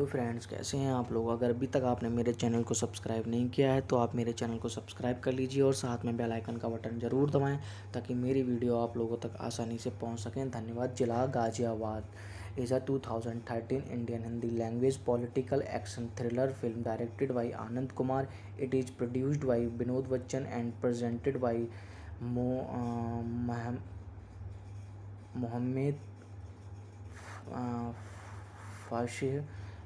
Friends, कैसे हैं आप लोग। अगर अभी तक आपने मेरे चैनल को सब्सक्राइब नहीं किया है तो आप मेरे चैनल को सब्सक्राइब कर लीजिए और साथ में बेल आइकन का बटन ज़रूर दबाएं ताकि मेरी वीडियो आप लोगों तक आसानी से पहुंच सकें। धन्यवाद। जिला Ghaziabad is a 2013 Indian Hindi language political action thriller film directed by Anand Kumar. It is produced by Binod Bachchan and presented by Mohammed Fashih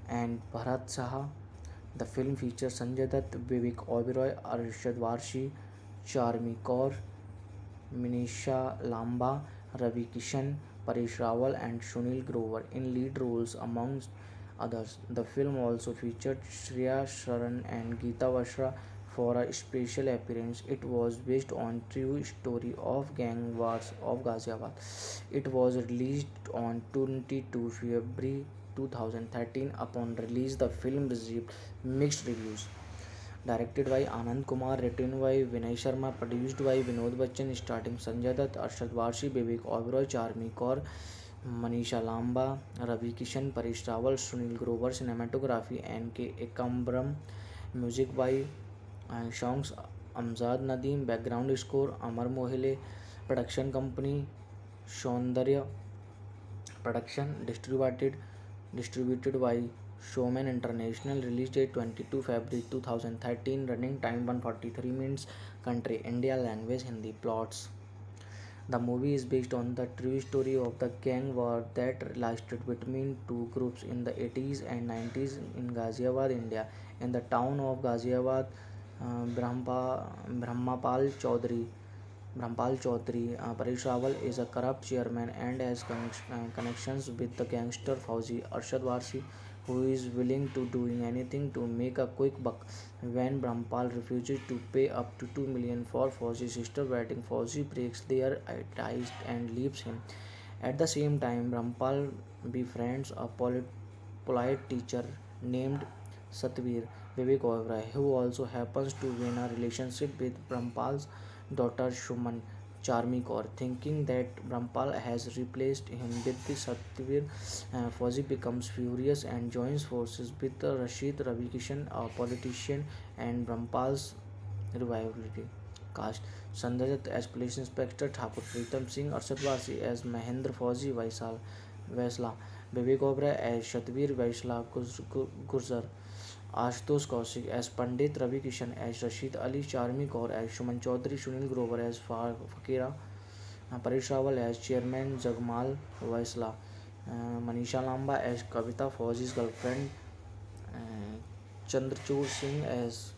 and Bharat Saha. The film features Sanjay Dutt, Vivek Oberoi, Arshad Varshi, Charmi Kaur, Manisha Lamba, Ravi Kishan, Paresh Rawal, and Sunil Grover in lead roles, amongst others. The film also featured Shreya Sharan and Geeta Vashra for a special appearance. It was based on true story of gang wars of Ghaziabad. It was released on 22 February 2013. Upon release, the film received mixed reviews. Directed by Anand Kumar, written by Vinay Sharma, produced by Binod Bachchan, starring Sanjay Dutt, Arshad Varshi, Vivek Oberoi, Charmi Kaur, Manisha Lamba, Ravi Kishan, Paresh Rawal, Sunil Grover. Cinematography N.K. Ekambram. Music by songs Amjad Nadeem. Background score Amar Mohile. Production company Saundarya Production. Distributed by Showman International. Release date 22 February 2013. Running time 143 minutes. Country India. Language Hindi. Plots. The movie is based on the true story of the gang war that lasted between two groups in the 80s and 90s in Ghaziabad, India. In the town of Ghaziabad, Brahmapal Chaudhary Paresh Rawal is a corrupt chairman and has connections with the gangster Fauzi Arshad Varsi, who is willing to doing anything to make a quick buck. When Brahmapal refuses to pay up to 2 million for Fauzi's sister wedding, Fauzi breaks their ties and leaves him. At the same time, Brahmapal befriends a polite teacher named Satvir Vivek Oberoi, who also happens to win a relationship with Brahmapal's daughter Shuman Charmi Kaur. Thinking that Brahmapal has replaced him with the Satvir, Fauzi becomes furious and joins forces with Rashid Ravi Kishan, a politician, and Brahmapal's rivalry. Cast: Sanjay Dutt as Police Inspector Thakur, Pritam Singh, Arshad Varsi as Mahendra Fauzi Vaisla, Vivek Oberoi as Satvir Vaisla Gurjar, Ashutosh Kaushik as Pandit, Ravi Kishan as Rashid Ali, Charmi Kaur as Shuman Chaudhary, Sunil Grover as Fakira, Paresh Rawal as Chairman Jagmal Vaisla, Manisha Lamba as Kavita Fauzi's girlfriend, Chandrachud Singh as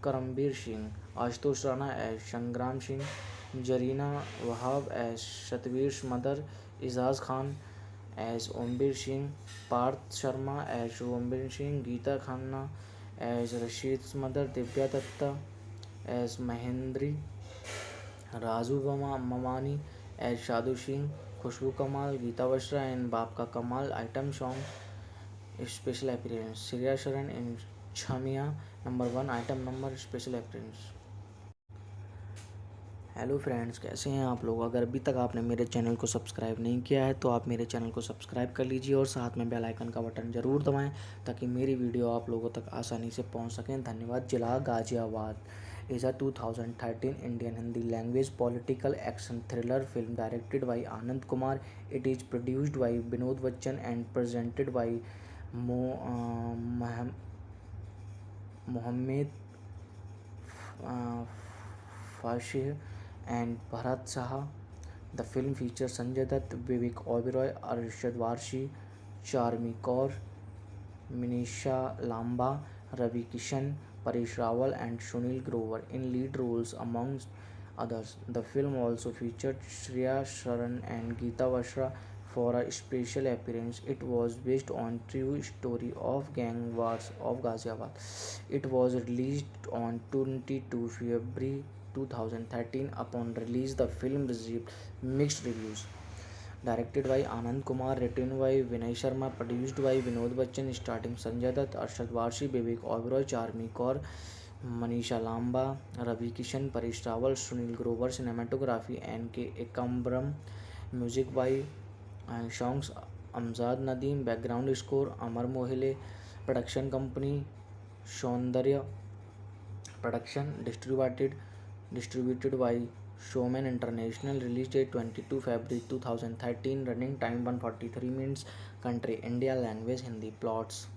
Karambir Singh, Ashutosh Rana as Shangram Singh, Jarina Wahab as Satvir's mother, Izaz Khan as Ombir Singh, Parth Sharma as Ombir Singh, Geeta Khanna as Rashid's mother, Divya Datta as Mahendri, Raju Mamani as Shadu Singh, Khushbu Kamal, Geeta Vashra and Baap Ka Kamal. Item song special appearance Shreya Sharan in Chamia number 1. Item number special appearance. Hello friends, कैसे हैं आप लोग। अगर अभी तक आपने मेरे channel को सब्सक्राइब नहीं किया है तो आप मेरे चैनल को सब्सक्राइब कर लीजिए और साथ में बेल आइकन का बटन ज़रूर दबाएं ताकि मेरी वीडियो आप लोगों तक आसानी से पहुंच सकें। धन्यवाद। जिला Ghaziabad is a 2013 Indian Hindi language political action thriller film directed by Anand Kumar. It is produced by Binod Bachchan and presented by Mohammed Fashih and Bharat Saha. The film features Sanjay Dutt, Vivek Oberoi, Arshad Varshi, Charmi Kaur, Manisha Lamba, Ravi Kishan, Paresh Rawal, and Sunil Grover in lead roles, amongst others. The film also featured Shreya Sharan and Geeta Vashra for a special appearance. It was based on true story of gang wars of Ghaziabad. It was released on 22 February 2013. Upon release, the film received mixed reviews. Directed by Anand Kumar, written by Vinay Sharma, produced by Binod Bachchan, starring Sanjay Dutt, Arshad Varshi, Vivek Oberoi, Charmi Kaur, Manisha Lamba, Ravi Kishan, Paresh Rawal, Sunil Grover. Cinematography N.K. Ekambram. Music by songs Amjad Nadeem. Background score Amar Mohile. Production company Saundarya Production. Distributed by Showman International. Release date 22 February 2013. Running time 143 minutes. Country India. Language Hindi. Plots.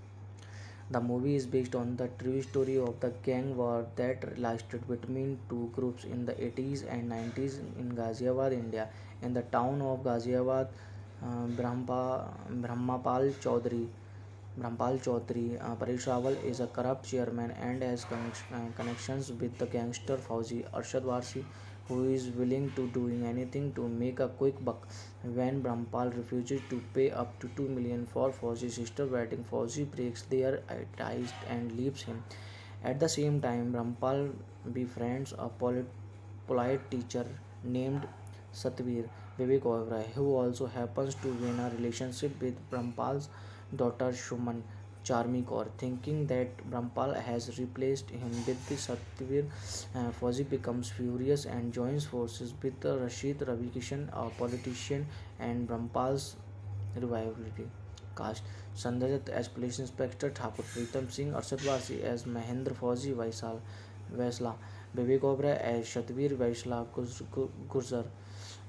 The movie is based on the true story of the gang war that lasted between two groups in the 80s and 90s in Ghaziabad, India. In the town of Ghaziabad, Brahmapal Chaudhary, Paresh Rawal is a corrupt chairman and has connections with the gangster Fauzi Arshad Warsi, who is willing to doing anything to make a quick buck. When Brahmapal refuses to pay up to 2 million for Fauzi's sister wedding, Fauzi breaks their ties and leaves him. At the same time, Brahmapal befriends a polite teacher named Satvir Vivek Oberoi, who also happens to be in a relationship with Brahmapal's daughter Shuman Charmi Kaur. Thinking that Brahmapal has replaced him with the Satvir, Fauzi becomes furious and joins forces with Rashid Ravi Kishan, a politician, and Brahmapal's revivality. Cast Sanjay Dutt as Police Inspector Thakur, Pritam Singh Arshad Wasi as Mahendra Fauzi Vaisla, Vivek Oberoi as Shatvir Vaisla Gurjar,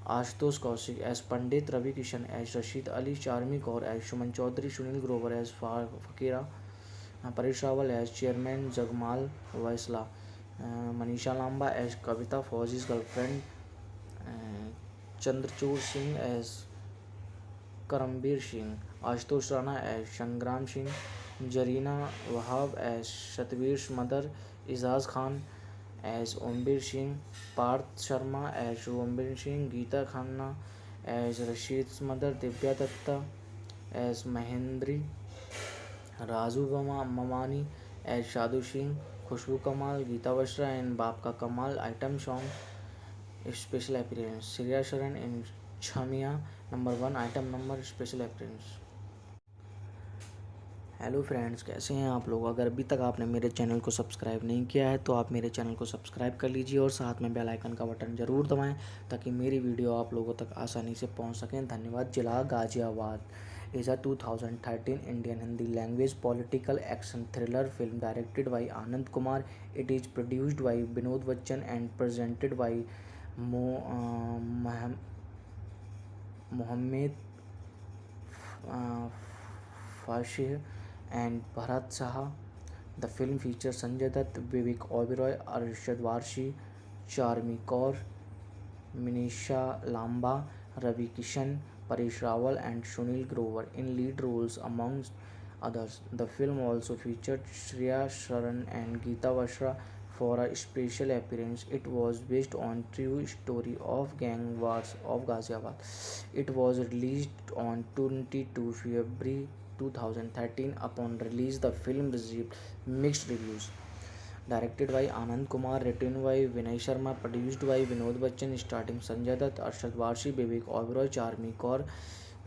Ashutosh Kaushik as Pandit Ravi Kishan as Rashid Ali, Charmi Kaur as Shuman Chaudhary, Sunil Grover as Fakira, Paresh Rawal as Chairman Jagmal Vaisla, Manisha Lamba as Kavita Fauzi's girlfriend, Chandrachud Singh as Karambir Singh, Ashutosh Rana as Shangram Singh, Jarina Wahab as Shatvir's mother, Izaz Khan as Ombir Singh, Parth Sharma as Ombir Singh, Geeta Khanna as Rashid's mother, Divya Datta as Mahendri, Raju Mamani as Shadu Singh, Khushbu Kamal, Geeta Vashra and Baap Ka Kamal. Item song special appearance Shreya Sharan in Chamia number 1 item number special appearance. Hello friends, कैसे हैं आप लोग। अगर अभी तक आपने मेरे channel को सब्सक्राइब नहीं किया है तो आप मेरे चैनल को सब्सक्राइब कर लीजिए और साथ में बेल आइकन का बटन ज़रूर दबाएं ताकि मेरी वीडियो आप लोगों तक आसानी से पहुंच सकें। धन्यवाद। जिला Ghaziabad is a 2013 Indian Hindi language political action thriller film directed by Anand Kumar. It is produced by Binod Bachchan and presented by Mohammed Fashih and Bharat Saha. The film features Sanjay Dutt, Vivek Oberoi, Arshad Warsi, Charmi Kaur, Manisha Lamba, Ravi Kishan, Paresh Rawal, and Sunil Grover in lead roles, amongst others. The film also featured Shreya Sharan and Geeta Vashra for a special appearance. It was based on true story of gang wars of Ghaziabad. It was released on 22 February 2013. Upon release, the film received mixed reviews. Directed by Anand Kumar, written by Vinay Sharma, produced by Binod Bachchan, starring Sanjay Dutt, Arshad Warsi, Vivek Oberoi, Charmi Kaur,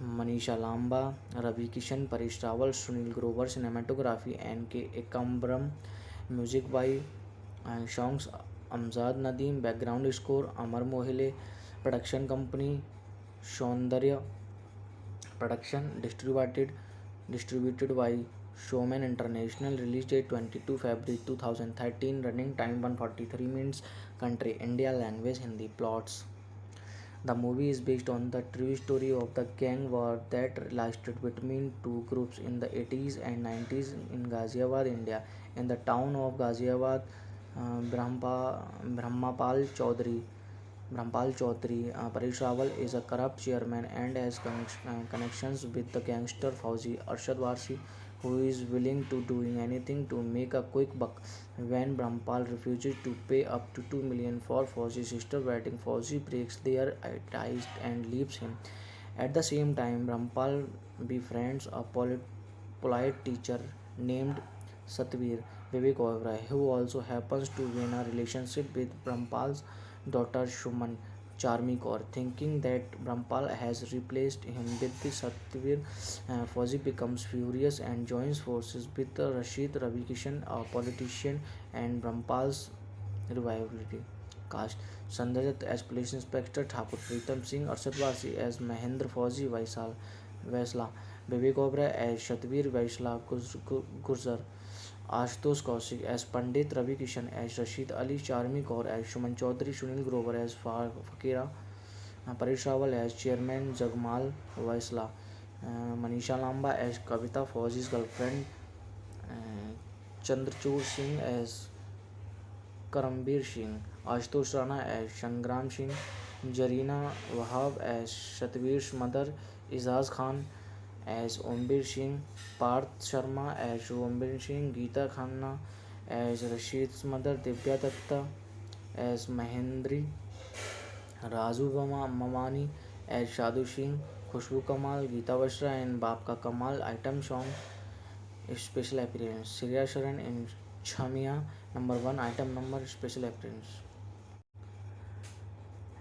Manisha Lamba, Ravi Kishan, Paresh Rawal, Sunil Grover. Cinematography N.K. Ekambram. Music by songs Amjad Nadeem. Background score Amar Mohile. Production company Saundarya Production. Distributed by Showman International. Release date 22 February 2013. Running time 143 minutes. Country India. Language Hindi. Plots. The movie is based on the true story of the gang war that lasted between two groups in the 80s and 90s in Ghaziabad, India. In the town of Ghaziabad, Brahmapal Chaudhary, Paresh Rawal is a corrupt chairman and has connections with the gangster Fauzi Arshad Warsi, who is willing to doing anything to make a quick buck. When Brahmapal refuses to pay up to 2 million for Fauzi's sister wedding, Fauzi breaks their ties and leaves him. At the same time, Brahmapal befriends a polite teacher named Satvir Vivek Oberoi, who also happens to be in a relationship with Brahmapal's daughter Shuman Charmi Kaur. Thinking that Brahmapal has replaced him with the Satvir, Fauzi becomes furious and joins forces with Rashid Ravi Kishan, a politician, and Brahmapal's revivality. Cast Sanjay Dutt as Police Inspector Thakur, Pritam Singh Arshad Wasi as Mahendra Fauzi Vaisala, Vivek Oberoi as Shatveer Vaisala Gurjar, Ashutosh Kaushik as Pandit, Ravi Kishan as Rashid Ali, Charmi Kaur as Suman Chaudhary, Sunil Grover as Fakira, Paresh Rawal as chairman Jagmal Vaisala, Manisha Lamba as Kavita Fauji's girlfriend, Chandrachur Singh as Karambir Singh, Ashutosh Rana as Sangram Singh, Zarina Wahab as Shatveer's mother, Ejaz Khan as Ombir Singh, Parth Sharma as Ombir Singh, Geeta Khanna as रशीद्स mother, Divya Dutta as Mahendri, Raju Mamani as Shadu Singh, Khushboo Kamal, Geeta Bashra and Baap Ka Kamaal item song special appearance, Shriya Saran in Chhamiya number 1 item number special appearance.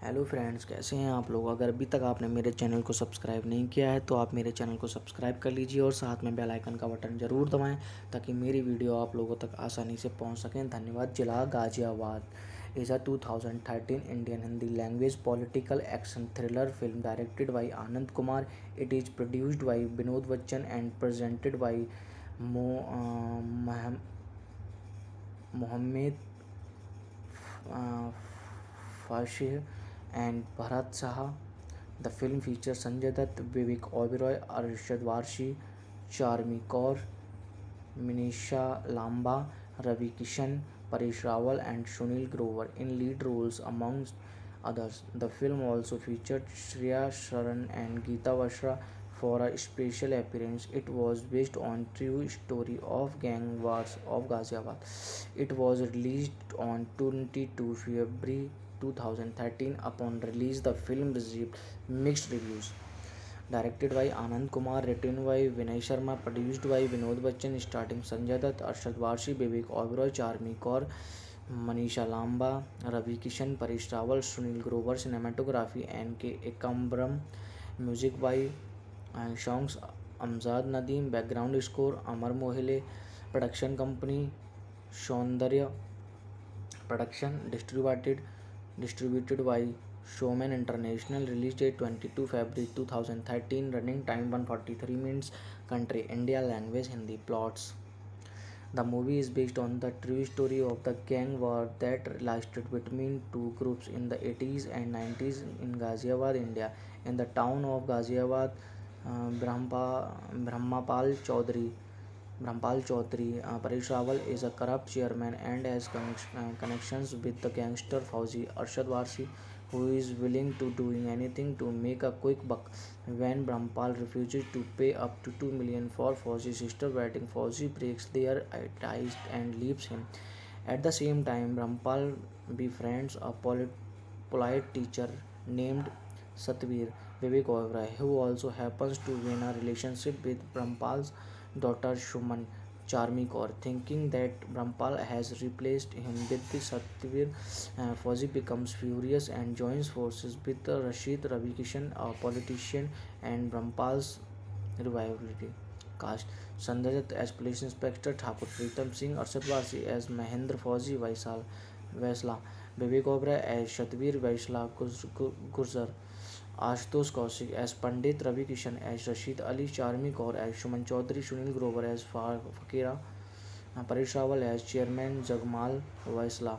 Hello friends, कैसे हैं आप लोग। अगर अभी तक आपने मेरे channel को सब्सक्राइब नहीं किया है तो आप मेरे चैनल को सब्सक्राइब कर लीजिए और साथ में बेल आइकन का बटन ज़रूर दबाएं ताकि मेरी वीडियो आप लोगों तक आसानी से पहुंच सकें। धन्यवाद। जिला Ghaziabad is a 2013 Indian Hindi language political action thriller film directed by Anand Kumar. It is produced by Vinod Bachchan and presented by Mohammed Fashih and Bharat Saha. The film features Sanjay Dutt, Vivek Oberoi, Arshad Varshi, Charmi Kaur, Manisha Lamba, Ravi Kishan, Paresh Rawal and Sunil Grover in lead roles amongst others. The film also featured Shreya Sharan and Geeta Bashra for a special appearance. It was based on true story of gang wars of Ghaziabad. It was released on 22 February 2013. Upon release, the film received mixed reviews. Directed by Anand Kumar, written by Vinay Sharma, produced by Vinod Bachchan, starring Sanjay Dutt, Arshad Varshi, Vivek Oberoi, Charmi Kaur, Manisha Lamba, Ravi Kishan, Paresh Rawal, Sunil Grover. Cinematography N.K. Ekambram. Music by songs Amjad Nadeem. Background score Amar Mohile. Production company Saundarya Production. Distributed by Showman International. Release date 22 February 2013. Running time 143 minutes. Country India. Language Hindi. Plots. The movie is based on the true story of the gang war that lasted between two groups in the 80s and 90s in Ghaziabad, India. In the town of Ghaziabad, Brahmapal Chaudhary, Paresh Rawal is a corrupt chairman and has connections with the gangster Fauzi Arshad Varsi, who is willing to doing anything to make a quick buck. When Brahmapal refuses to pay up to 2 million for Fauzi's sister wedding, Fauzi breaks their ties and leaves him. At the same time, Brahmapal befriends a polite teacher named Satvir, Vivek Oberoi, who also happens to be in a relationship with Brahmapal's daughter Shuman, Charmi Kaur. Thinking that Brahmapal has replaced him with the Satvir, Fauzi becomes furious and joins forces with Rashid Ravi Kishan, a politician, and Brahmapal's rivalry. Cast: Sanjay Dutt as Police Inspector Thakur, Pritam Singh, Arshad Varsi as Mahendra Fauzi Vaisala, Vivek Oberoi as Shatveer Vaisala Gurjar, Ashutosh Kaushik as Pandit, Ravi Kishan as Rashid Ali, Charmi Kaur as Suman Chaudhary, Sunil Grover as Fakira, Paresh Rawal as chairman Jagmal Vaisala,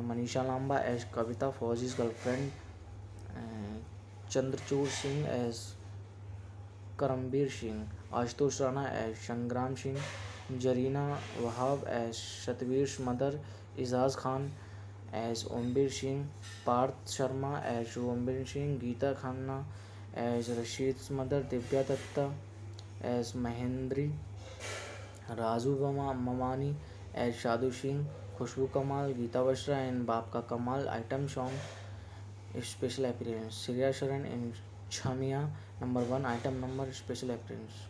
Manisha Lamba as Kavita Fauji's girlfriend, Chandrachur Singh as Karambir Singh, Ashutosh Rana as Sangram Singh, Zarina Wahab as Shatveer's mother, Ejaz Khan as Ombir Singh, Parth Sharma as Ombir Singh, Geeta Khanna as Rashid's mother, Divya Datta as Mahendri, Razu Mamani as Shadu Singh, Khushbu Kamal, Geeta Bashra and Baap Ka Kamal item song special appearance, Shreya Sharan in Chhamiya number 1 item number special appearance।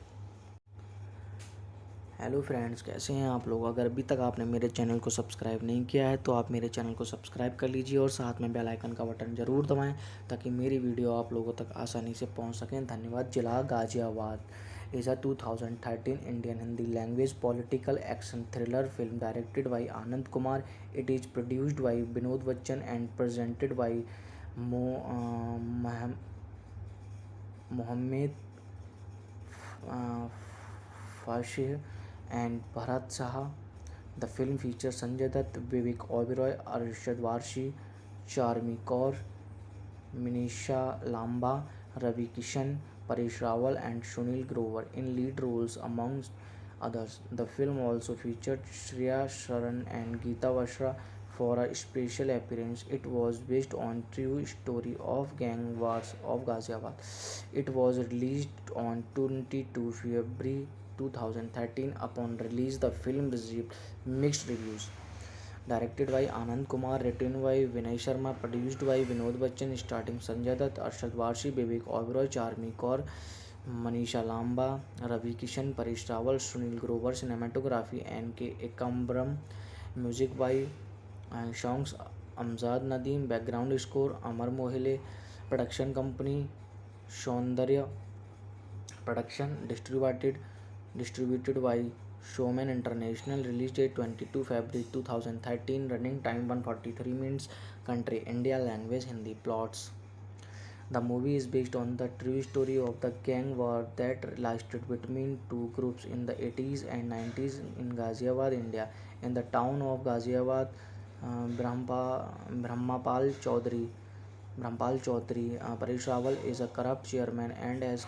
Hello friends, कैसे हैं आप लोग। अगर अभी तक आपने मेरे channel को सब्सक्राइब नहीं किया है तो आप मेरे चैनल को सब्सक्राइब कर लीजिए और साथ में बेल आइकन का बटन ज़रूर दबाएं ताकि मेरी वीडियो आप लोगों तक आसानी से पहुंच सकें। धन्यवाद। जिला Ghaziabad is a 2013 Indian Hindi language political action thriller film directed by Anand Kumar. It is produced by Vinod Bachchan and presented by Mohammed uh, Fashir and Bharat Saha. The film features Sanjay Dutt, Vivek Oberoi, Arshad Varshi, Charmi Kaur, Manisha Lamba, Ravi Kishan, Paresh Rawal, and Sunil Grover in lead roles, amongst others. The film also featured Shreya Sharan and Geeta Vashra for a special appearance. It was based on true story of gang wars of Ghaziabad. It was released on 22 February 2013. Upon release, the film received mixed reviews. Directed by Anand Kumar, written by Vinay Sharma, produced by Vinod Bachchan, starring Sanjay Dutt, Arshad Varshi, Vivek Oberoi, Charmi Kaur, Manisha Lamba, Ravi Kishan, Paresh Rawal, Sunil Grover. Cinematography N.K. Ekambram. Music by songs Amjad Nadeem. Background score Amar Mohile. Production company Saundarya Production. Distributed by Showman International. Release date 22 February 2013. Running time 143 minutes. Country India. Language Hindi. Plots. The movie is based on the true story of the gang war that lasted between two groups in the 80s and 90s in Ghaziabad, India. In the town of Ghaziabad, Brahmapal Chaudhary Paresh Rawal is a corrupt chairman and has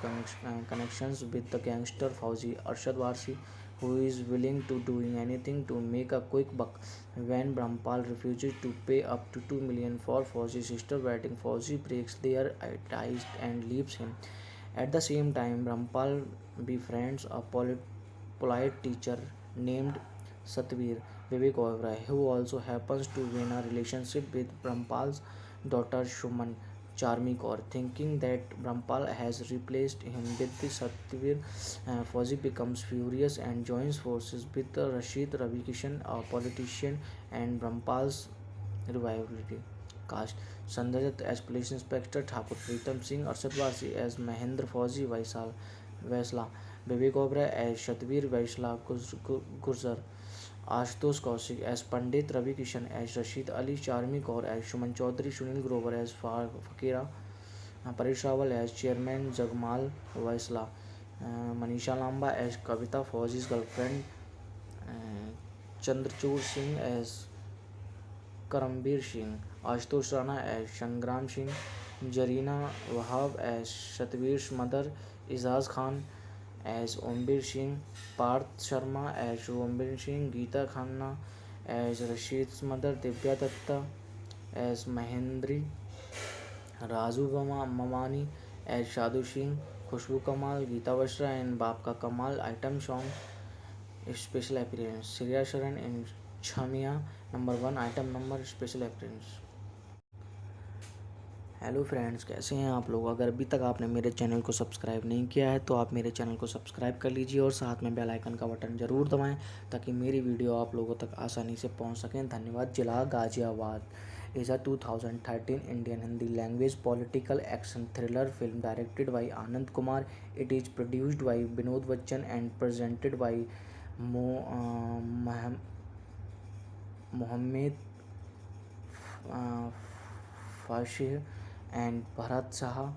connections with the gangster Fauzi Arshad Warsi, who is willing to doing anything to make a quick buck. When Brahmapal refuses to pay up to 2 million for Fauzi's sister wedding, Fauzi breaks their ties and leaves him. At the same time, Brahmapal befriends a polite teacher named Satvir Vivek Oberoi, who also happens to win a relationship with Brahmapal's daughter Shuman Charmi Kaur. Thinking that Brahmpal has replaced him with the Satvir, Fauzi becomes furious and joins forces with Rashid Ravi Kishan, a politician, and Brahmpal's revivality. Cast Sanjay Dutt as Police Inspector Thakur, Pritam Singh Arshad Wasi as Mahendra Fauzi Vaisla, Vivek Oberoi as Shatvir Vaisla Gurjar, Ashutosh Kaushik as Pandit, Ravi Kishan as Rashid Ali, Charmi Kaur as Shuman Chaudhary, Sunil Grover as Fakira, Paresh Rawal as Chairman Jagmal Vaisla, Manisha Lamba as Kavita Fauzi's girlfriend, Chandrachud Singh as Karambir Singh, Ashutosh Rana as Shangram Singh, Jarina Wahab as Shatvir's mother, Izaz Khan as Ombir Singh, Parth Sharma as Ombir Singh, Geeta Khanna as Rashid's mother, Divya Datta as Mahendri, Razu Mamani as Shadu Singh, Khushbu Kamal, Geeta Vashra and Baap Ka Kamal. Item song special appearance Shreya Sharan in Chamia number 1. Item number special appearance. Hello friends, कैसे हैं आप लोग। अगर अभी तक आपने मेरे channel को सब्सक्राइब नहीं किया है तो आप मेरे चैनल को सब्सक्राइब कर लीजिए और साथ में बेल आइकन का बटन ज़रूर दबाएं ताकि मेरी वीडियो आप लोगों तक आसानी से पहुंच सकें। धन्यवाद। जिला Ghaziabad is a 2013 Indian Hindi language political action thriller film directed by Anand Kumar. It is produced by Vinod Bachchan and presented by Mohammed Fashir and Bharat Saha.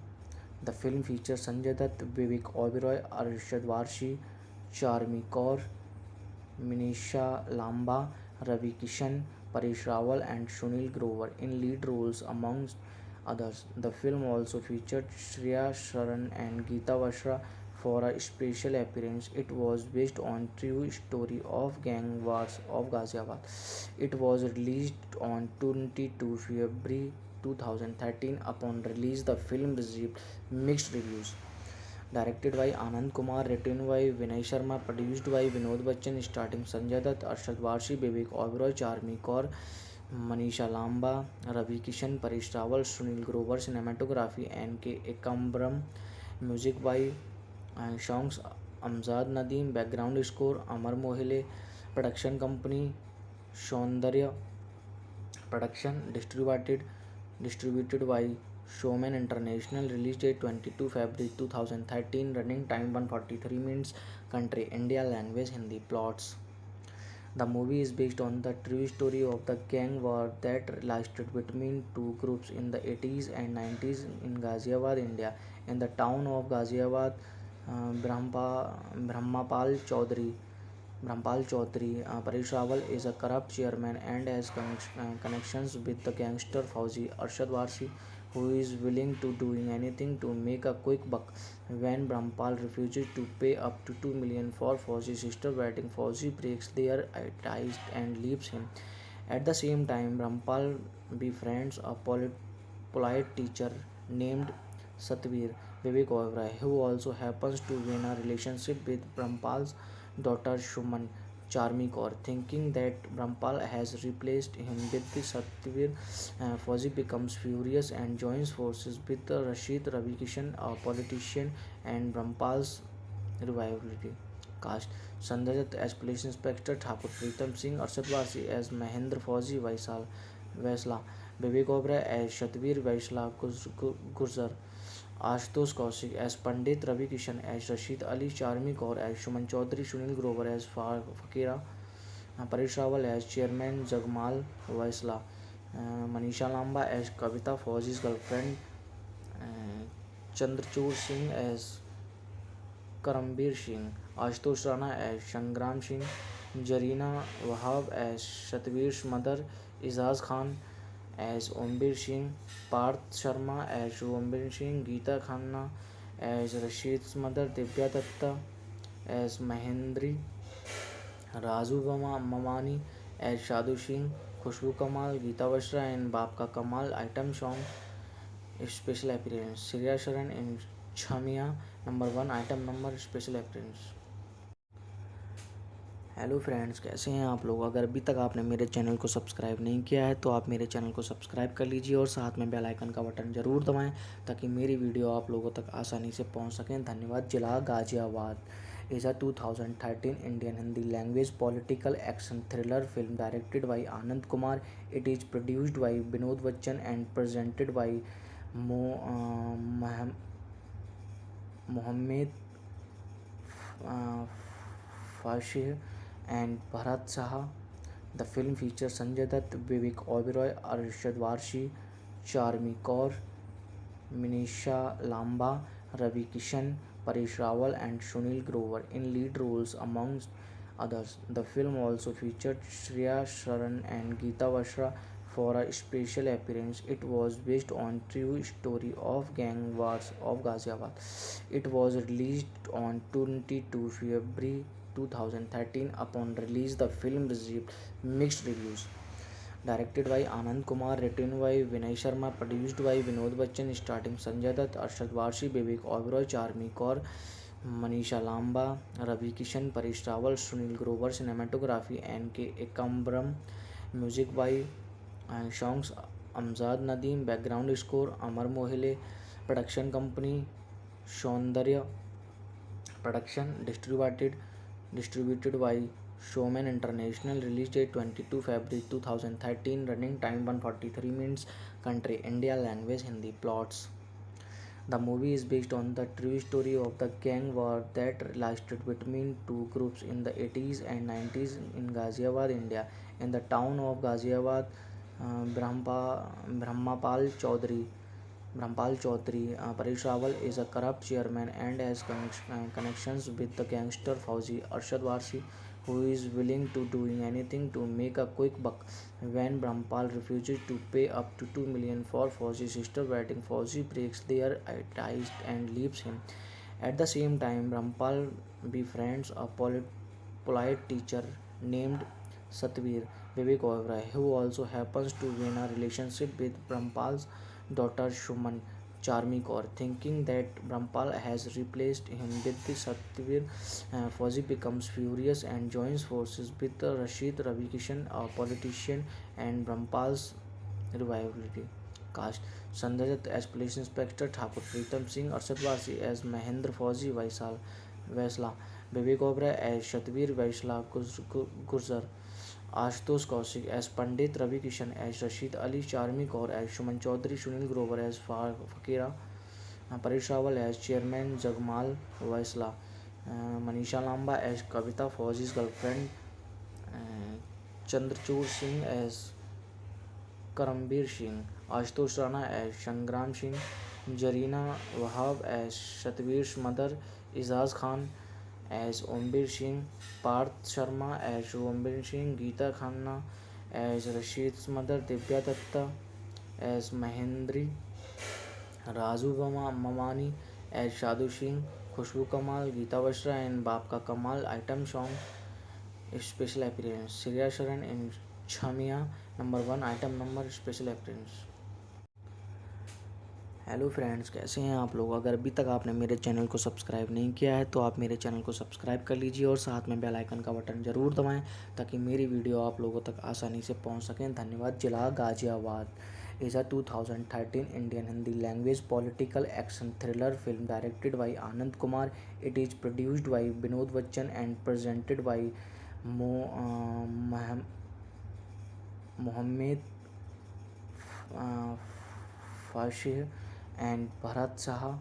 The film features Sanjay Dutt, Vivek Oberoi, Arshad Varshi, Charmi Kaur, Manisha Lamba, Ravi Kishan, Paresh Rawal, and Sunil Grover in lead roles, amongst others. The film also featured Shreya Sharan and Geeta Vashra for a special appearance. It was based on true story of gang wars of Ghaziabad. It was released on 22 February 2013. Upon release, the film received mixed reviews. Directed by Anand Kumar, written by Vinay Sharma, produced by Vinod Bachchan, starring Sanjay Dutt, Arshad Varshi, Vivek Oberoi, Charmi Kaur, Manisha Lamba, Ravi Kishan, Paresh Rawal, Sunil Grover. Cinematography N.K. Ekambram. Music by songs Amjad Nadeem. Background score Amar Mohile. Production company Saundarya Production. Distributed by Showman International. Release date 22 February 2013. Running time 143 minutes. Country India. Language Hindi. Plots. The movie is based on the true story of the gang war that lasted between two groups in the 80s and 90s in Ghaziabad, India. In the town of Ghaziabad, Brahmapal Chaudhary. Paresh Rawal is a corrupt chairman and has connections with the gangster Fauzi Arshad Warsi, who is willing to doing anything to make a quick buck. When Brahmapal refuses to pay up to 2 million for Fauzi's sister wedding, Fauzi breaks their ties and leaves him. At the same time, Brahmapal befriends a polite teacher named Satvir Vivek Oberoi, who also happens to be in a relationship with Brahmapal's daughter Shuman Charmi Kaur. Thinking that Brahmapal has replaced him with the Satvir, Fauzi becomes furious and joins forces with Rashid Ravi Kishan, a politician, and Brahmapal's rivalry. Cast Sanjay Dutt as Police Inspector Thakur, Pritam Singh Arshad Wasi as Mahendra Fauzi Vaisla, Vivek Oberoi as Shatvir Vaisla Gurjar, Ashutosh Kaushik as Pandit Ravi Kishan as Rashid Ali, Charmi Kaur as Shuman Chaudhary, Sunil Grover as Fakira, Paresh Rawal as Chairman, Jagmal Vaisla, Manisha Lamba as Kavita Fauzi's girlfriend, Chandrachud Singh as Karambir Singh, Ashutosh Rana as Shangram Singh, Jarina Wahab as Shatvir's mother, Izaz Khan as Ombir Singh, Parth Sharma as Ombir Singh, Geeta Khanna as Rashid's mother, Divya Datta as Mahendri, Razu Mamani as Shadu Singh, Khushbu Kamal, Geeta Vashra and Babka Kamal. Item song special appearance, Shreya Sharan in Chamia number 1 item number special appearance. Hello friends, कैसे हैं आप लोग? अगर अभी तक आपने मेरे channel को सब्सक्राइब नहीं किया है तो आप मेरे चैनल को सब्सक्राइब कर लीजिए और साथ में बेल आइकन का बटन ज़रूर दबाएं ताकि मेरी वीडियो आप लोगों तक आसानी से पहुंच सकें. धन्यवाद. जिला Ghaziabad is a 2013 Indian Hindi language political action thriller film directed by Anand Kumar. It is produced by Binod Bachchan and presented by Mohammed Fashih and Bharat Saha. The film features Sanjay Dutt, Vivek Oberoi, Arshad Warsi, Charmi Kaur, Manisha Lamba, Ravi Kishan, Paresh Rawal and Sunil Grover in lead roles amongst others. The film also featured Shreya Sharan and Geeta Vashra for a special appearance. It was based on true story of gang wars of Ghaziabad. It was released on 22 February 2013. Upon release, the film received mixed reviews. Directed by Anand Kumar, written by Vinay Sharma, produced by Binod Bachchan, starring Sanjay Dutt, Arshad Warsi, Vivek Oberoi, Charmi Kaur, Manisha Lamba, Ravi Kishan, Paresh Rawal, Sunil Grover. Cinematography N.K. Ekambram. Music by songs Amjad Nadeem. Background score Amar Mohile. Production company Saundarya Production. Distributed by Showman International. Release date 22 February 2013. Running time 143 minutes. Country India. Language Hindi. Plots. The movie is based on the true story of the gang war that lasted between two groups in the 80s and 90s in Ghaziabad, India. In the town of Ghaziabad, Brahmapal Chaudhary, Paresh Rawal is a corrupt chairman and has connections with the gangster Fauzi Arshad Warsi, who is willing to doing anything to make a quick buck. When Brahmapal refuses to pay up to 2 million for Fauzi's sister wedding, Fauzi breaks their ties and leaves him. At the same time, Brahmapal befriends a polite teacher named Satvir Vivek Oberoi, who also happens to be in a relationship with Brahmapal's daughter Shuman Charmi Kaur. Thinking that Brahmapal has replaced him with the Satvir, Fauzi becomes furious and joins forces with Rashid Ravi Kishan, a politician, and Brahmapal's rivalry. Cast Sanjay Dutt as Police Inspector Thakur, Pritam Singh Arshad Wasi as Mahendra Fauzi Vaisla, Vivek Oberoi as Shatvir Vaisla Gurjar, Ashutosh Kaushik as Pandit Ravi Kishan as Rashid Ali, Charmi Kaur as Shuman Chaudhary, Sunil Grover as Fakira, Paresh Rawal as Chairman, Jagmal Vaisla, Manisha Lamba as Kavita Fauzi's girlfriend, Chandrachud Singh as Karambir Singh, Ashutosh Rana as Shangram Singh, Jarina Wahab as Shatvir's mother, Izaz Khan as Ombir Singh, Parth Sharma as Ombir Singh, Geeta Khanna as Rashid's mother, Divya Datta as Mahendri, Razu Mamani as Shadu Singh, Khushbu Kamal, Geeta Bashra and Baap Ka Kamal. Item song special appearance Shreya Sharan in Chamia number 1 item number special appearance. Hello friends, कैसे हैं आप लोग। अगर अभी तक आपने मेरे channel को सब्सक्राइब नहीं किया है तो आप मेरे चैनल को सब्सक्राइब कर लीजिए और साथ में बेल आइकन का बटन ज़रूर दबाएं ताकि मेरी वीडियो आप लोगों तक आसानी से पहुंच सकें। धन्यवाद। जिला Ghaziabad is a 2013 Indian Hindi language political action thriller film directed by Anand Kumar. It is produced by Binod Bachchan and presented by Mohammed Fashir and Bharat Saha.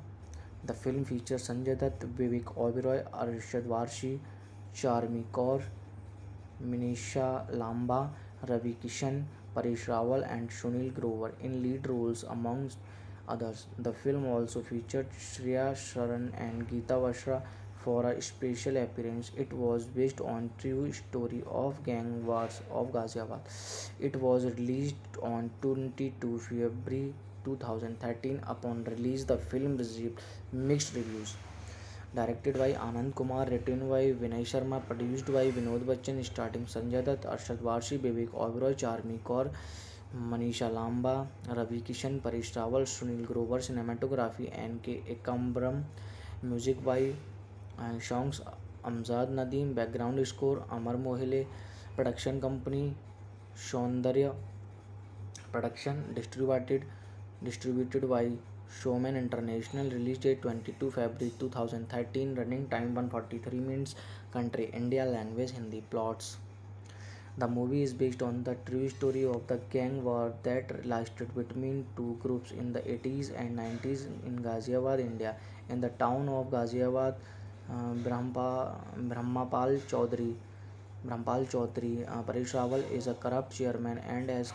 The film features Sanjay Dutt, Vivek Oberoi, Arshad Varshi, Charmi Kaur, Manisha Lamba, Ravi Kishan, Paresh Rawal, and Sunil Grover in lead roles, amongst others. The film also featured Shreya Sharan and Geeta Bashra for a special appearance. It was based on true story of gang wars of Ghaziabad. It was released on 22 February 2013. Upon release, the film received mixed reviews. Directed by Anand Kumar, written by Vinay Sharma, produced by Vinod Bachchan, starring Sanjay Dutt, Arshad Varshi, Vivek Oberoi, Charmi Kaur, Manisha Lamba, Ravi Kishan, Paresh Rawal, Sunil Grover. Cinematography N.K. Ekambram. Music by songs Amjad Nadeem. Background score Amar Mohile. Production company Saundarya Production. Distributed by Showman International. Release date 22 February 2013. Running time 143 minutes. Country India. Language Hindi. Plots. The movie is based on the true story of the gang war that lasted between two groups in the 80s and 90s in Ghaziabad, India. In the town of Ghaziabad, Brahmapal Chaudhary, Paresh Rawal is a corrupt chairman and has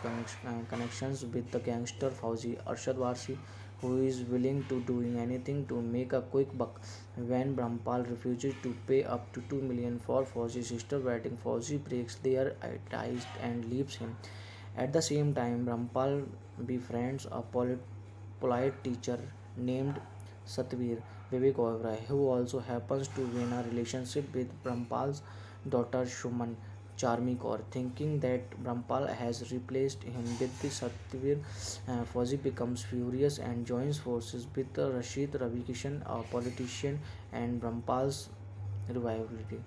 connections with the gangster Fauzi Arshad Varsi, who is willing to doing anything to make a quick buck. When Brahmapal refuses to pay up to 2 million for Fauzi's sister wedding, Fauzi breaks their ties and leaves him. At the same time, Brahmapal befriends a polite teacher named Satvir Vivek Oberoi, who also happens to be in a relationship with Brahmapal's daughter Shuman Charmi Kaur. Thinking that Brahmapal has replaced him with the Satvir, Fauzi becomes furious and joins forces with Rashid Ravi Kishan, a politician, and Brahmapal's revivality.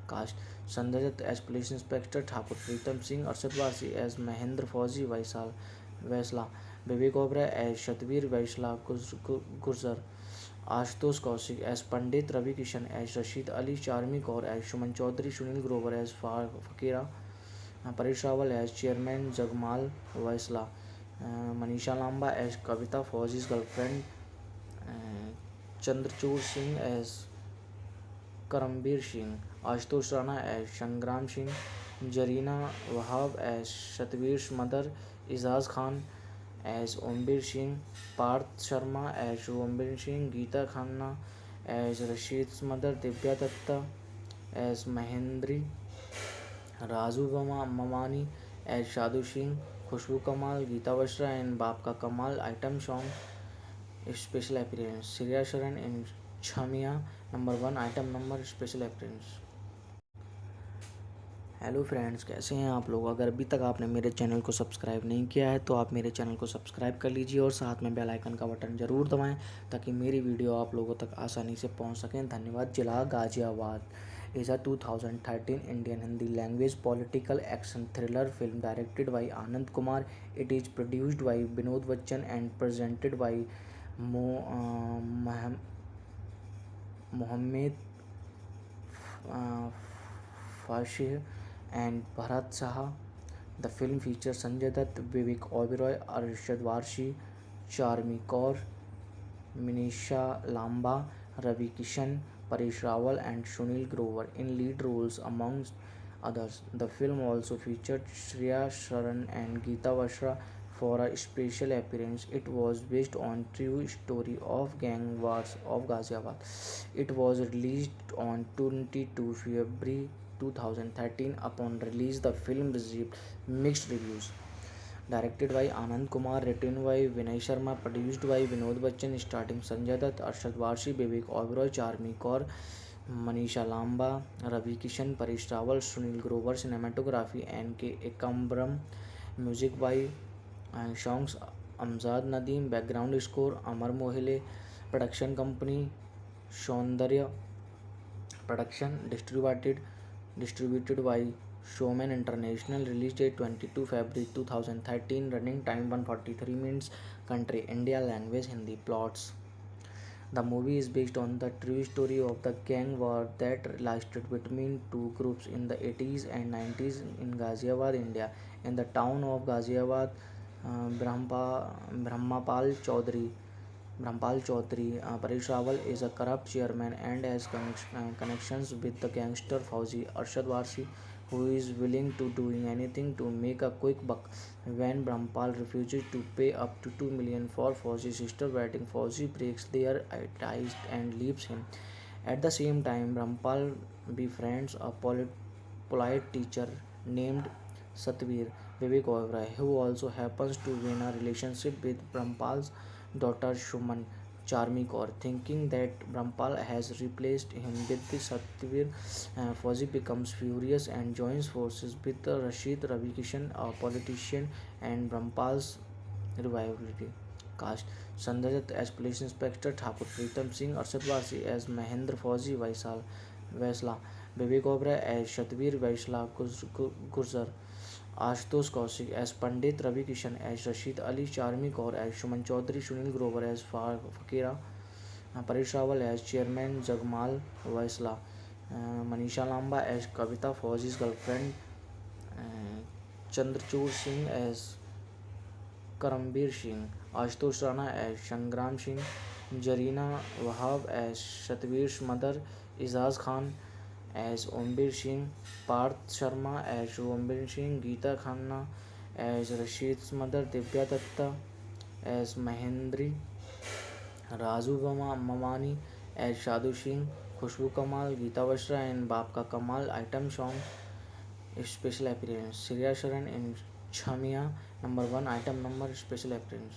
Cast: Sanjay Dutt as Police Inspector Thakur, Pritam Singh, Arshad Varsi as Mahendra Fauzi Vaisla, Vivek Oberoi as Satvir Vaisla Gurjar, Ashutosh Kaushik as Pandit, Ravi Kishan as Rashid Ali, Charmi Kaur as Shuman Chaudhary, Sunil Grover as Fakira, Paresh Rawal as Chairman Jagmal Vaisla, Manisha Lamba as Kavita, Fauzi's girlfriend, Chandrachud Singh as Karambir Singh, Ashutosh Rana as Shangram Singh, Jarina Wahab as Satvir's mother, Izaz Khan as Ombir Singh, Parth Sharma as Ombir Singh, Geeta Khanna as Rashid's mother, Divya Datta as Mahendri, Razu Mamani as Shadu Singh, Khushbu Kamal, Geeta Bashra and Baap Ka Kamal. Item song special appearance Shreya Sharan in Chamia number 1 item number special appearance. Hello friends, कैसे हैं आप लोग। अगर अभी तक आपने मेरे channel को सब्सक्राइब नहीं किया है तो आप मेरे चैनल को सब्सक्राइब कर लीजिए और साथ में बेल आइकन का बटन ज़रूर दबाएं ताकि मेरी वीडियो आप लोगों तक आसानी से पहुंच सकें। धन्यवाद। जिला Ghaziabad is a 2013 Indian Hindi language political action thriller film directed by Anand Kumar. It is produced by Binod Bachchan and presented by Mohammed Fashir and Bharat Saha. The film features Sanjay Dutt, Vivek Oberoi, Arshad Varshi, Charmi Kaur, Manisha Lamba, Ravi Kishan, Paresh Rawal, and Sunil Grover in lead roles, amongst others. The film also featured Shreya Sharan and Geeta Bashra for a special appearance. It was based on true story of gang wars of Ghaziabad. It was released on 22 February 2013. Upon release, the film received mixed reviews. Directed by Anand Kumar, written by Vinay Sharma, produced by Vinod Bachchan, starring Sanjay Dutt, Arshad Varshi, Vivek Oberoi, Charmi Kaur, Manisha Lamba, Ravi Kishan, Paresh Rawal, Sunil Grover. Cinematography N.K. Ekambram. Music by songs Amjad Nadeem. Background score Amar Mohile. Production company Saundarya Production. Distributed by Showman International. Release date 22 February 2013. Running time 143 minutes. Country India. Language Hindi. Plots. The movie is based on the true story of the gang war that lasted between two groups in the 80s and 90s in Ghaziabad, India. In the town of Ghaziabad, Brahmapal Chaudhary Paresh Rawal is a corrupt chairman and has connections with the gangster Fauzi Arshad Warsi, who is willing to doing anything to make a quick buck. When Brahmapal refuses to pay up to 2 million for Fauzi's sister wedding, Fauzi breaks their ties and leaves him. At the same time, Brahmapal befriends a polite teacher named Satvir Vivek Oberoi, who also happens to be in a relationship with Brahmapal's daughter Shuman Charmi Kaur. Thinking that Brahmapal has replaced him with the Satvir, Fauzi becomes furious and joins forces with Rashid Ravi Kishan, a politician, and Brahmapal's revivality. Cast Sanjay Dutt as Police Inspector Thakur, Pritam Singh Arshad Wasi as Mahendra Fauzi Vaisla, Vivek Oberoi as Shatvir Vaisla Gurjar, Ashutosh Kaushik as Pandit, Ravi Kishan as Rashid Ali, Charmi Kaur as Shuman Chaudhary, Sunil Grover as Fakira, Paresh Rawal as Chairman Jagmal Vaisla, Manisha Lamba as Kavita, Fauzi's girlfriend, uh, Chandrachud Singh as Karambir Singh, Ashutosh Rana as Shangram Singh, Jarina Wahab as Shatvir's mother, Izaz Khan as Ombir Singh, Parth Sharma as Ombir Singh, Geeta Khanna as Rashid's mother, Divya Datta as Mahendri, Razu Mamani as Shadu Singh, Khushbu Kamal, Geeta Vashra and Babka Kamal. Item song special appearance Shreya Sharan in Chamia number 1 item number special appearance.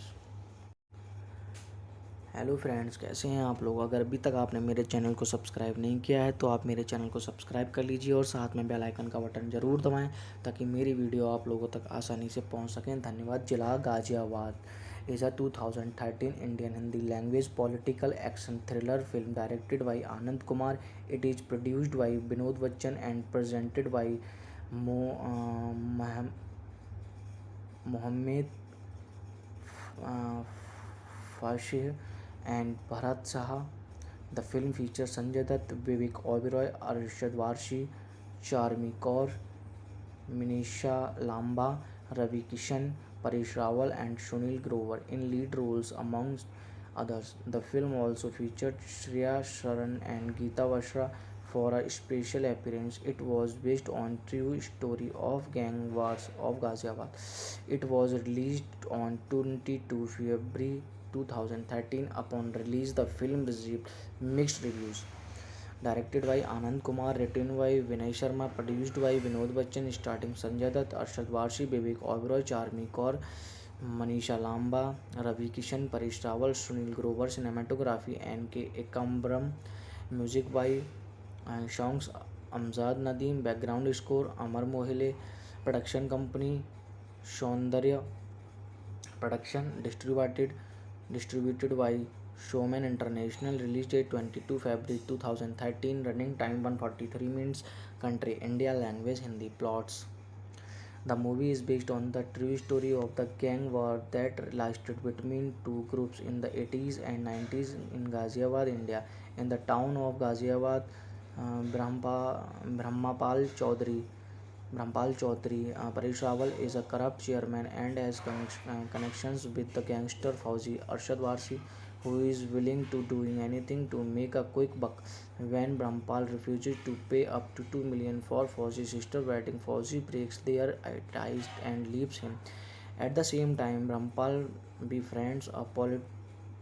Hello friends, कैसे हैं आप लोग। अगर अभी तक आपने मेरे channel को सब्सक्राइब नहीं किया है तो आप मेरे चैनल को सब्सक्राइब कर लीजिए और साथ में बेल आइकन का बटन ज़रूर दबाएं ताकि मेरी वीडियो आप लोगों तक आसानी से पहुंच सकें। धन्यवाद। जिला Ghaziabad is a 2013 Indian Hindi language political action thriller film directed by Anand Kumar. It is produced by Vinod Bachchan and presented by Mohammed Fashir and Bharat Saha. The film features Sanjay Dutt, Vivek Oberoi, Arshad Varshi, Charmi Kaur, Manisha Lamba, Ravi Kishan, Paresh Rawal, and Sunil Grover in lead roles, amongst others. The film also featured Shreya Sharan and Geeta Vashra for a special appearance. It was based on true story of gang wars of Ghaziabad. It was released on 22 February 2013. Upon release, the film received mixed reviews. Directed by Anand Kumar, written by Vinay Sharma, produced by Vinod Bachchan, starring Sanjay Dutt, Arshad Varshi, Vivek Oberoi, Charmi Kaur, Manisha Lamba, Ravi Kishan, Paresh Rawal, Sunil Grover. Cinematography N.K. Ekambram. Music by songs Amjad Nadeem. Background score Amar Mohile. Production company Saundarya Production. Distributed by Showman International. Release date 22 February 2013. Running time 143 minutes. Country India. Language Hindi. Plots. The movie is based on the true story of the gang war that lasted between two groups in the 80s and 90s in Ghaziabad, India. In the town of Ghaziabad, Brahmapal Chaudhary Paresh Rawal is a corrupt chairman and has connections with the gangster Fauzi Arshad Warsi, who is willing to doing anything to make a quick buck. When Brahmapal refuses to pay up to 2 million for Fauzi's sister wedding, Fauzi breaks their ties and leaves him. At the same time, Rampal befriends a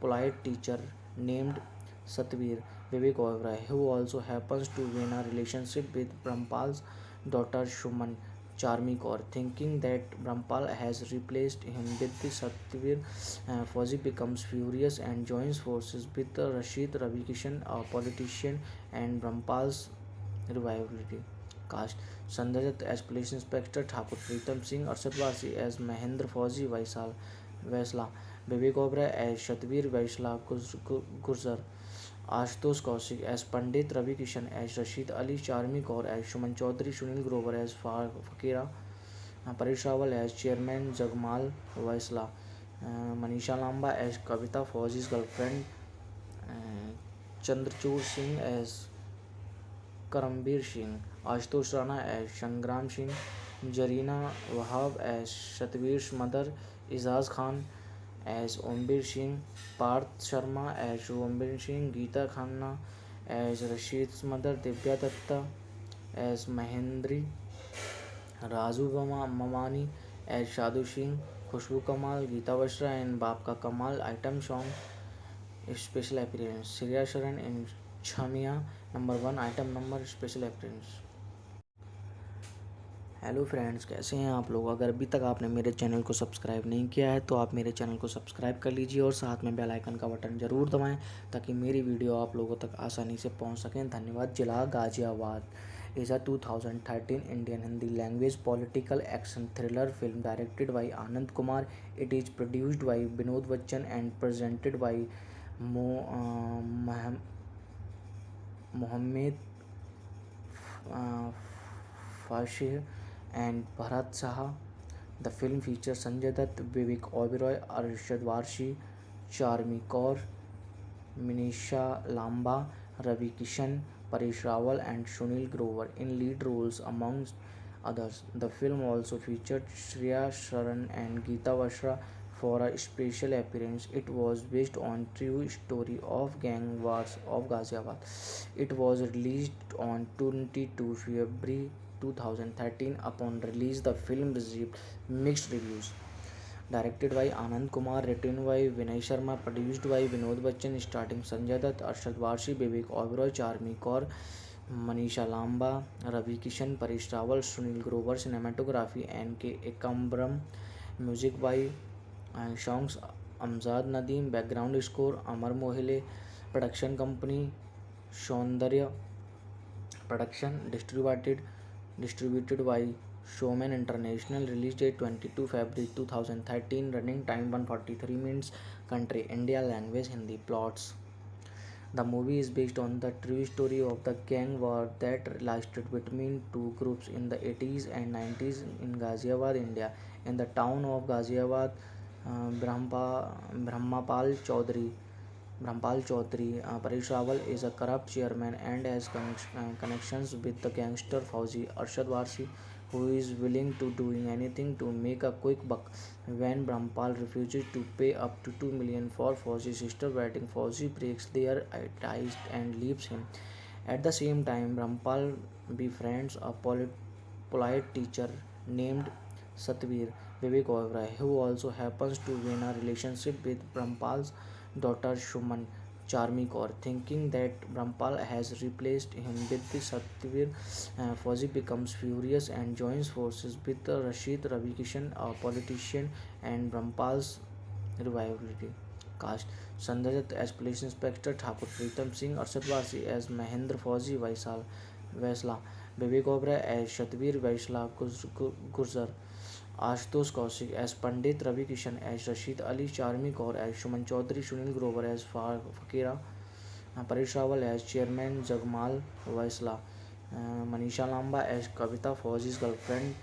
polite teacher named Satvir Vivek Oberoi, who also happens to be in a relationship with Rampal's daughter Shuman Charmi Kaur. Thinking that Rampal has replaced him with the Satvir, Fauzi becomes furious and joins forces with Rashid Ravi Kishan, a politician, and Rampal's revivality cast. Sanjay Dutt as Police Inspector Thakur, Pritam Singh Arshad Wasi as Mahendra Fauzi Vaisla, Vivek Oberoi as Shatvir Vaisla Gurjar, Ashutosh Kaushik as Pandit Ravi Kishan as Rashid Ali, Charmi Kaur as Shuman Chaudhary, Sunil Grover as Fakira, Paresh Rawal as Chairman Jagmal Vaisla, Manisha Lamba as Kavita Fauzi's girlfriend, Chandrachud Singh as Karambir Singh, Ashutosh Rana as Shangram Singh, Jarina Wahab as Shatvir's mother, Izaz Khan as Ombir Singh, Parth Sharma as Ombir Singh, Geeta Khanna as Rashid's mother, Divya Datta as Mahendri, Razu Mamani as Shadu Singh, Khushbu Kamal, Geeta Bashra and Babka Kamal. Item song special appearance Shreya Sharan in Chamia number 1 item number special appearance. Hello friends, कैसे हैं आप लोग। अगर अभी तक आपने मेरे channel को सब्सक्राइब नहीं किया है तो आप मेरे चैनल को सब्सक्राइब कर लीजिए और साथ में बेल आइकन का बटन ज़रूर दबाएं ताकि मेरी वीडियो आप लोगों तक आसानी से पहुंच सकें। धन्यवाद। जिला Ghaziabad is a 2013 Indian Hindi language political action thriller film directed by Anand Kumar. It is produced by Binod Bachchan and presented by Mohammed Fashih and Bharat Saha. The film features Sanjay Dutt, Vivek Oberoi, Arshad Warshi, Charmi Kaur, Manisha Lamba, Ravi Kishan, Paresh Rawal, and Sunil Grover in lead roles, amongst others. The film also featured Shreya Sharan and Geeta Bashra for a special appearance. It was based on true story of gang wars of Ghaziabad. It was released on 22 February 2013. Upon release, the film received mixed reviews. Directed by Anand Kumar, written by Vinay Sharma, produced by Binod Bachchan, starring Sanjay Dutt, Arshad Warshi, Vivek Oberoi, Charmi Kaur, Manisha Lamba, Ravi Kishan, Paresh Rawal, Sunil Grover. Cinematography N.K. Ekambram. Music by songs Amjad Nadeem. Background score Amar Mohile. Production company Saundarya Production. Distributed by Showman International. Release date 22 February 2013. Running time 143 minutes. Country India. Language Hindi. Plots. The movie is based on the true story of the gang war that lasted between two groups in the 80s and 90s in Ghaziabad, India. In the town of Ghaziabad, Brahmapal Chaudhary, Paresh Rawal is a corrupt chairman and has connections with the gangster Fauzi Arshad Warsi, who is willing to doing anything to make a quick buck. When Brahmapal refuses to pay up to 2 million for Fauzi's sister wedding, Fauzi breaks their ties and leaves him. At the same time, Brahmapal befriends a polite teacher named Satvir Vivek Oberoi, who also happens to be in a relationship with Brahmapal's daughter Shuman Charmi Kaur. Thinking that Brahmapal has replaced him with the Satvir, Fauzi becomes furious and joins forces with Rashid Ravi Kishan, a politician, and Brahmapal's revivality cast. Sanjay Dutt as Police Inspector Thakur, Pritam Singh Arshad Wasi as Mahendra Fauzi Vaisla, Vivek Oberoi as Shatvir Vaisla Gurjar, Ashutosh Kaushik as Pandit Ravi Kishan as Rashid Ali, Charmi Kaur as Shuman Chaudhary, Sunil Grover as Fakira, Paresh Rawal as Chairman Jagmal Vaisla, Manisha Lamba as Kavita Fauzi's girlfriend,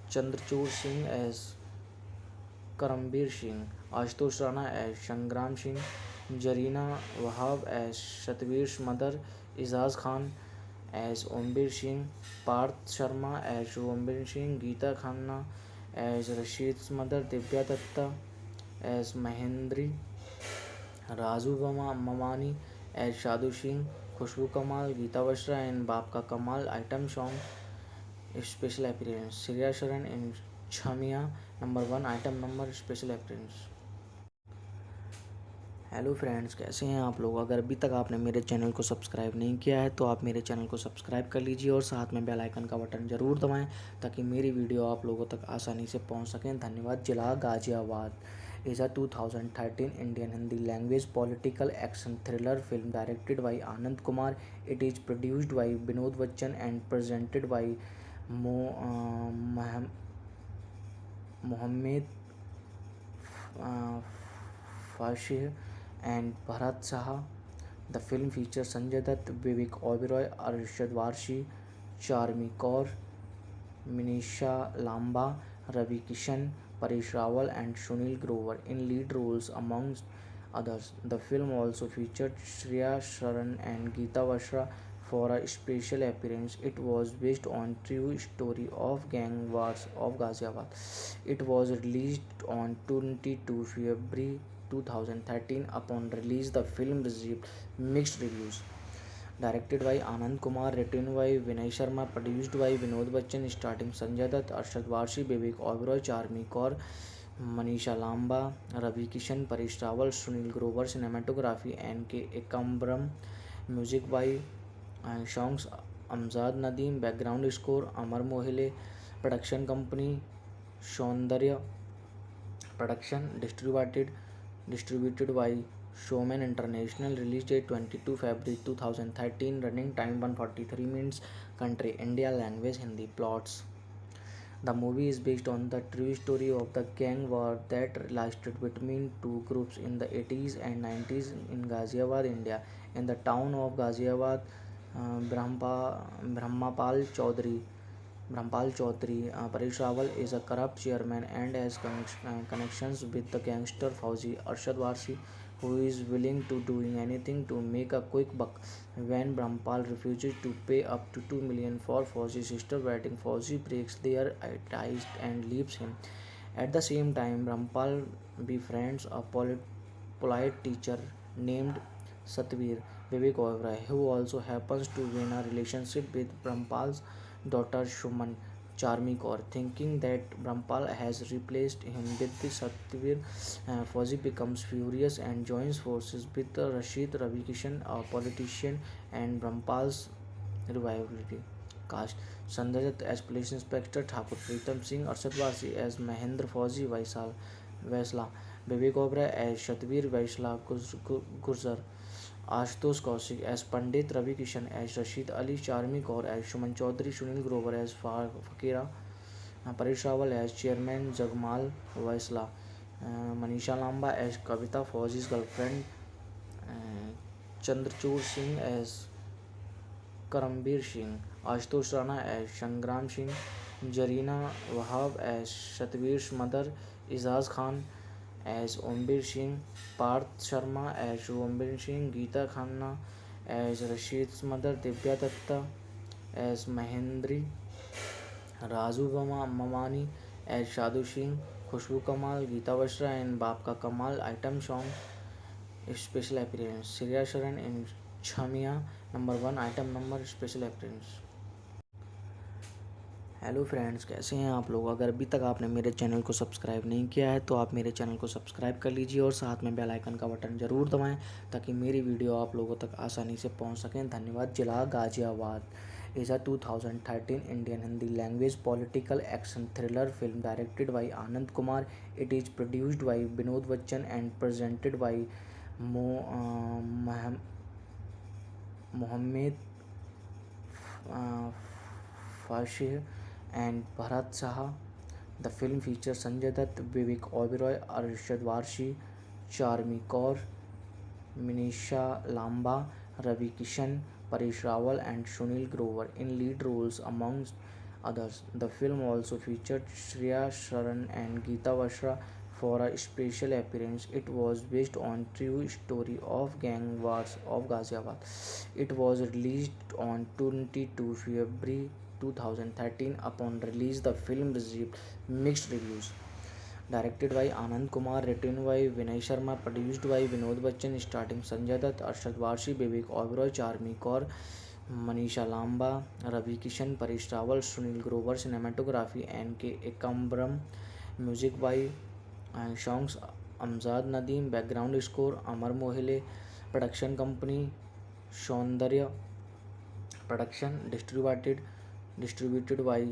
Chandrachud Singh as Karambir Singh, Ashutosh Rana as Shangram Singh, Jarina Wahab as Shatvir's mother, Izaz Khan as Ombir Singh, Parth Sharma as Ombir Singh, Geeta Khanna as Rashid's mother, Divya Datta as Mahendri, Razu Mamani as Shadu Singh, Khushbu Kamal, Geeta Bashra and Babka Kamal. Item song special appearance Shreya Sharan in Chhamiya number 1 item number special appearance. Hello friends, कैसे हैं आप लोग। अगर अभी तक आपने मेरे channel को सब्सक्राइब नहीं किया है तो आप मेरे चैनल को सब्सक्राइब कर लीजिए और साथ में बेल आइकन का बटन ज़रूर दबाएं ताकि मेरी वीडियो आप लोगों तक आसानी से पहुंच सकें। धन्यवाद। जिला Ghaziabad is a 2013 Indian Hindi language political action thriller film directed by Anand Kumar. It is produced by Binod Bachchan and presented by Mohammed Fashih and Bharat Saha. The film features Sanjay Dutt, Vivek Oberoi, Arshad Varshi, Charmi Kaur, Manisha Lamba, Ravi Kishan, Paresh Rawal, and Sunil Grover in lead roles, amongst others. The film also featured Shreya Sharan and Geeta Vashra for a special appearance. It was based on true story of gang wars of Ghaziabad. It was released on 22 February 2013. Upon release, the film received mixed reviews. Directed by Anand Kumar, written by Vinay Sharma, produced by Vinod Bachchan, starring Sanjay Dutt, Arshad Varshi, Vivek Oberoi, Charmi Kaur, Manisha Lamba, Ravi Kishan, Paresh Rawal, Sunil Grover. Cinematography N.K. Ekambram. Music by songs Amjad Nadeem. Background score Amar Mohile. Production company Saundarya Production. Distributed by Showman International. Release date 22 February 2013. Running time 143 minutes. Country India. Language Hindi. Plots. The movie is based on the true story of the gang war that lasted between two groups in the 80s and 90s in Ghaziabad, India. In the town of Ghaziabad, Brahmapal Chaudhary, Paresh Rawal is a corrupt chairman and has connections with the gangster Fauzi Arshad Varsi, who is willing to doing anything to make a quick buck. When Brahmapal refuses to pay up to 2 million for Fauzi's sister wedding, Fauzi breaks their ties and leaves him. At the same time, Brahmapal befriends a polite teacher named Satvir Vivek Oberoi, who also happens to be in a relationship with Brahmapal's daughter Shuman Charmi Kaur. Thinking that Brahmapal has replaced him with the Satvir, Fauzi becomes furious and joins forces with Rashid Ravi Kishan, a politician, and Brahmapal's rivalry. Cast: Sanjay Dutt as Police Inspector Thakur, Pritam Singh Arshad Varsi as Mahendra Fauzi Vaisla, Vivek Oberoi as Satvir Vaisla Gurjar, Ashutosh Kaushik as Pandit, Ravi Kishan as Rashid Ali, Charmi Kaur as Shuman Chaudhary, Sunil Grover as Fakira, Paresh Rawal as Chairman Jagmal Vaisla, Manisha Lamba as Kavita, Fauzi's girlfriend, Chandrachud Singh as Karambir Singh, Ashutosh Rana as Sangram Singh, Jarina Wahab as Satvir's mother, Izaz Khan as Ombir Singh, Parth Sharma as Ombir Singh, Geeta Khanna as Rashid's mother, Divya Datta as Mahendri, Razu Mamani as Shadu Singh, Khushbu Kamal, Geeta Vashra and Baap Ka Kamal. Item song special appearance Shreya Sharan in Chamiya number 1 item number special appearance. Hello friends, कैसे हैं आप लोग। अगर अभी तक आपने मेरे channel को सब्सक्राइब नहीं किया है तो आप मेरे चैनल को सब्सक्राइब कर लीजिए और साथ में बेल आइकन का बटन ज़रूर दबाएं ताकि मेरी वीडियो आप लोगों तक आसानी से पहुंच सकें। धन्यवाद। जिला Ghaziabad is a 2013 Indian Hindi language political action thriller film directed by Anand Kumar. It is produced by Binod Bachchan and presented by Mohammed Fashih and Bharat Saha. The film features Sanjay Dutt, Vivek Oberoi, Arshad Varshi, Charmi Kaur, Manisha Lamba, Ravi Kishan, Paresh Rawal, and Sunil Grover in lead roles, amongst others. The film also featured Shreya Sharan and Geeta Vashra for a special appearance. It was based on true story of gang wars of Ghaziabad. It was released on 22 February 2013. Upon release, the film received mixed reviews. Directed by Anand Kumar, written by Vinay Sharma, produced by Vinod Bachchan, starring Sanjay Dutt, Arshad Varshi, Vivek Oberoi, Charmi Kaur, Manisha Lamba, Ravi Kishan, Paresh Rawal, Sunil Grover, cinematography N.K. Ekambram, music by songs Amjad Nadeem, background score Amar Mohile, production company Shaundarya Production, distributed by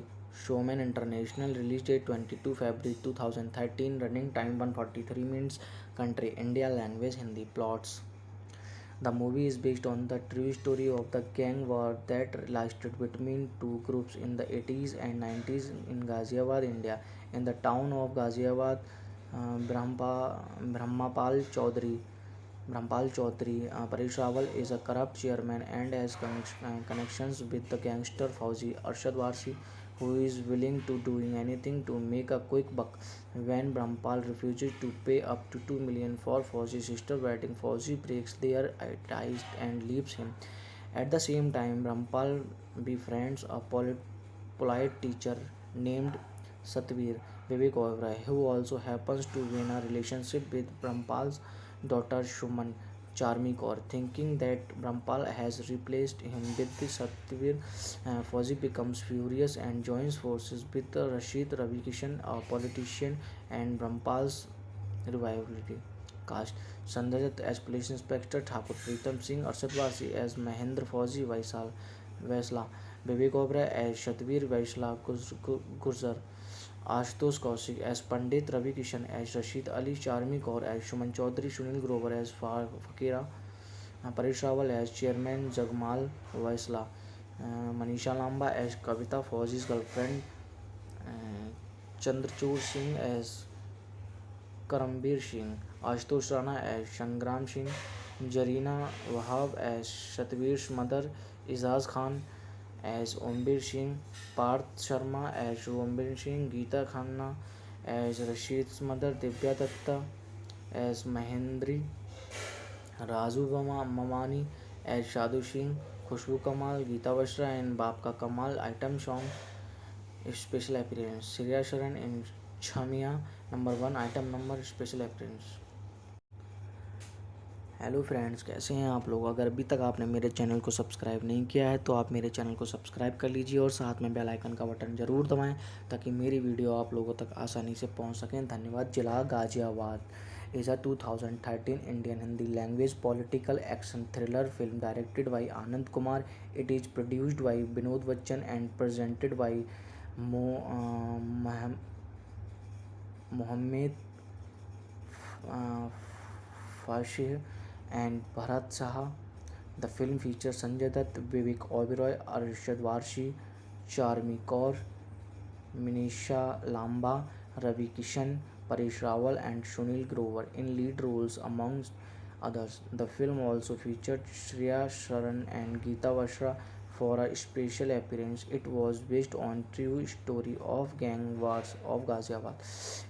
Showman International, release date 22 February 2013, running time 143 minutes, country India, language Hindi, plots. The movie is based on the true story of the gang war that lasted between two groups in the 80s and 90s in Ghaziabad, India. In the town of Ghaziabad, Brahmapal Chaudhary, Paresh Rawal is a corrupt chairman and has connections with the gangster Fauzi Arshad Warsi, who is willing to doing anything to make a quick buck. When Brahmpal refuses to pay up to 2 million for Fauzi's sister wedding, Fauzi breaks their ties and leaves him. At the same time, Brahmpal befriends a polite teacher named Satvir Vivek Oberoi, who also happens to be in a relationship with Brahmpal's daughter Shuman Charmi Kaur. Thinking that Brahmpal has replaced him with the Satvir, Fauzi becomes furious and joins forces with Rashid Ravi Kishan, a politician, and Brahmpal's rivalry. Cast: Sanjay Dutt as Police Inspector Thakur, Pritam Singh Arshad Wasi as Mahendra Fauzi Vaisla, Vivek Oberoi as Shatvir Vaisla Gurjar, Ashutosh Kaushik as Pandit, Ravi Kishan as Rashid Ali, Charmi Kaur as Shuman Chaudhary, Sunil Grover as Fakira, Paresh Rawal as Chairman Jagmal Vaisla, Manisha Lamba as Kavita Fauzi's girlfriend, Chandrachud Singh as Karambir Singh, Ashutosh Rana as Sangram Singh, Jarina Wahab as Shatvir's mother, Izaz Khan as Ombir Singh, Parth Sharma as Ombir Singh, Geeta Khanna as Rashid's mother, Divya Datta as Mahendri, Razu Mamani as Shadu Singh, Khushbu Kamal, Geeta Bashra and Baap Ka Kamal. Item song special appearance Shreya Sharan in Chamia number 1 item number special appearance. Hello friends, कैसे हैं आप लोग? अगर अभी तक आपने मेरे channel को सब्सक्राइब नहीं किया है तो आप मेरे चैनल को सब्सक्राइब कर लीजिए और साथ में बेल आइकन का बटन ज़रूर दबाएं ताकि मेरी वीडियो आप लोगों तक आसानी से पहुंच सकें. धन्यवाद. जिला Ghaziabad is a 2013 Indian Hindi language political action thriller film directed by Anand Kumar. It is produced by Binod Bachchan and presented by Mohammed Fashih and Bharat Saha. The film features Sanjay Dutt, Vivek Oberoi, Arshad Warsi, Charmi Kaur, Manisha Lamba, Ravi Kishan, Paresh Rawal, and Sunil Grover in lead roles, amongst others. The film also featured Shreya Sharan and Geeta Bashra for a special appearance. It was based on true story of gang wars of Ghaziabad.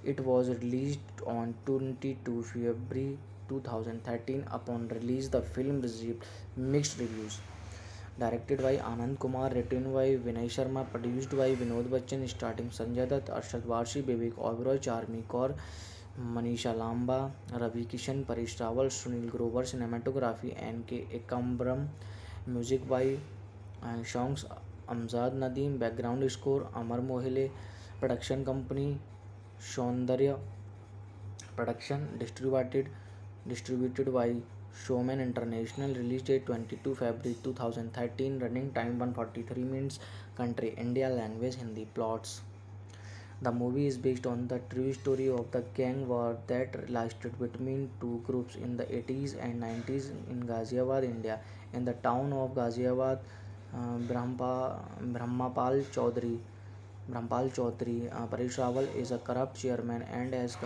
It was released on 22 February 2013. Upon release, the film received mixed reviews. Directed by Anand Kumar, written by Vinay Sharma, produced by Binod Bachchan, starring Sanjay Dutt, Arshad Warsi, Vivek Oberoi, Charmi Kaur, Manisha Lamba, Ravi Kishan, Paresh Rawal, Sunil Grover, cinematography N.K. Ekambram, music by songs Amjad Nadeem, background score Amar Mohile, production company Shaundarya Production, distributed by Showman International, release date 22 February 2013, running time 143 minutes, country India, language Hindi, plots. The movie is based on the true story of the gang war that lasted between two groups in the 80s and 90s in Ghaziabad, India. In the town of Ghaziabad, Brahmapal Chaudhary, Paresh Rawal is a corrupt chairman and has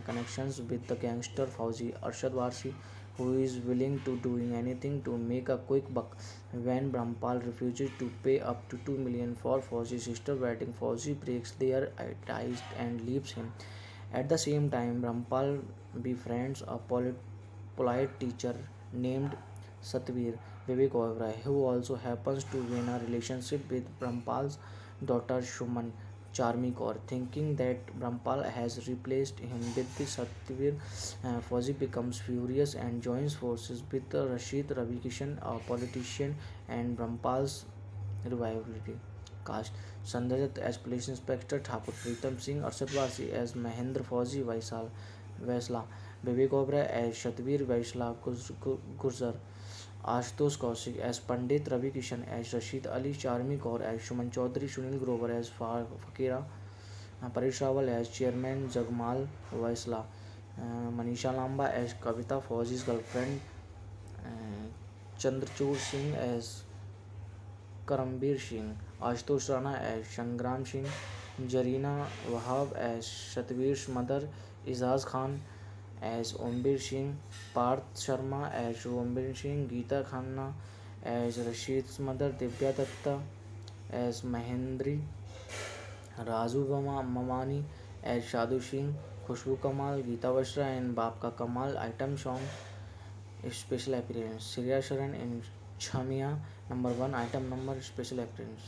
connections with the gangster Fauzi Arshad Warsi, who is willing to doing anything to make a quick buck. When Brahmpal refuses to pay up to 2 million for Fauzi's sister wedding, Fauzi breaks their ties and leaves him. At the same time, Brahmpal befriends a polite teacher named Satvir Vivek Oberoi, who also happens to be in a relationship with Brahmpal's daughter Shuman Charmi Kaur. Thinking that Brahmpal has replaced him with the Satyavir, Fauzi becomes furious and joins forces with Rashid Ravi Kishan, a politician, and Brahmpal's revivality. Cast: Sanjay Dutt as Police Inspector Thakur, Pritam Singh Arshad Wasi as Mahendra Fauzi Vaisla, Vivek Oberoi as Satyavir Vaisla Gurjar, Ashutosh Kaushik as Pandit Ravi Kishan as Rashid Ali, Charmi Kaur as Suman Chaudhary, Sunil Grover as Fakira, Paresh Rawal as Chairman, Jagmal Vaisla, Manisha Lamba as Kavita Fauzi's girlfriend, Chandrachud Singh as Karambir Singh, Ashutosh Rana as Sangram Singh, Jarina Wahab as Satvir's mother, Izaz Khan as Ombir Singh, Parth Sharma as Ombir Singh, Geeta Khanna as Rashid's mother, Divya Datta as Mahendri, Razu Mamani as Shadu Singh, Khushbu Kamal, Geeta Vashra and Baap Ka Kamal. Item song special appearance, Shreya Sharan in Chamia number 1 item number special appearance.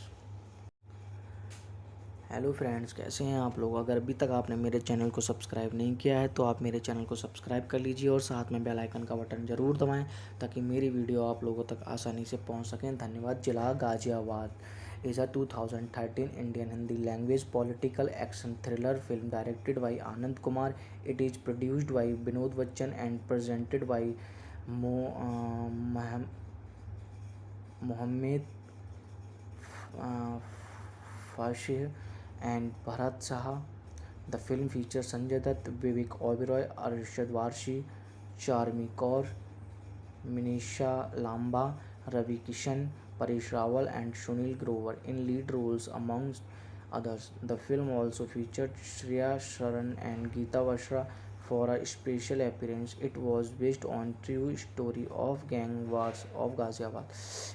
Hello friends, कैसे हैं आप लोग? अगर अभी तक आपने मेरे channel को सब्सक्राइब नहीं किया है तो आप मेरे चैनल को सब्सक्राइब कर लीजिए और साथ में बेल आइकन का बटन ज़रूर दबाएं ताकि मेरी वीडियो आप लोगों तक आसानी से पहुंच सकें. धन्यवाद. जिला Ghaziabad is a 2013 Indian Hindi language political action thriller film directed by Anand Kumar. It is produced by Binod Bachchan and presented by Mohammed Fashir and Bharat Saha. The film features Sanjay Dutt, Vivek Oberoi, Arshad Warshi, Charmi Kaur, Manisha Lamba, Ravi Kishan, Paresh Rawal and Sunil Grover in lead roles amongst others. The film also featured Shreya Sharan and Geeta Vashra for a special appearance. It was based on true story of gang wars of Ghaziabad.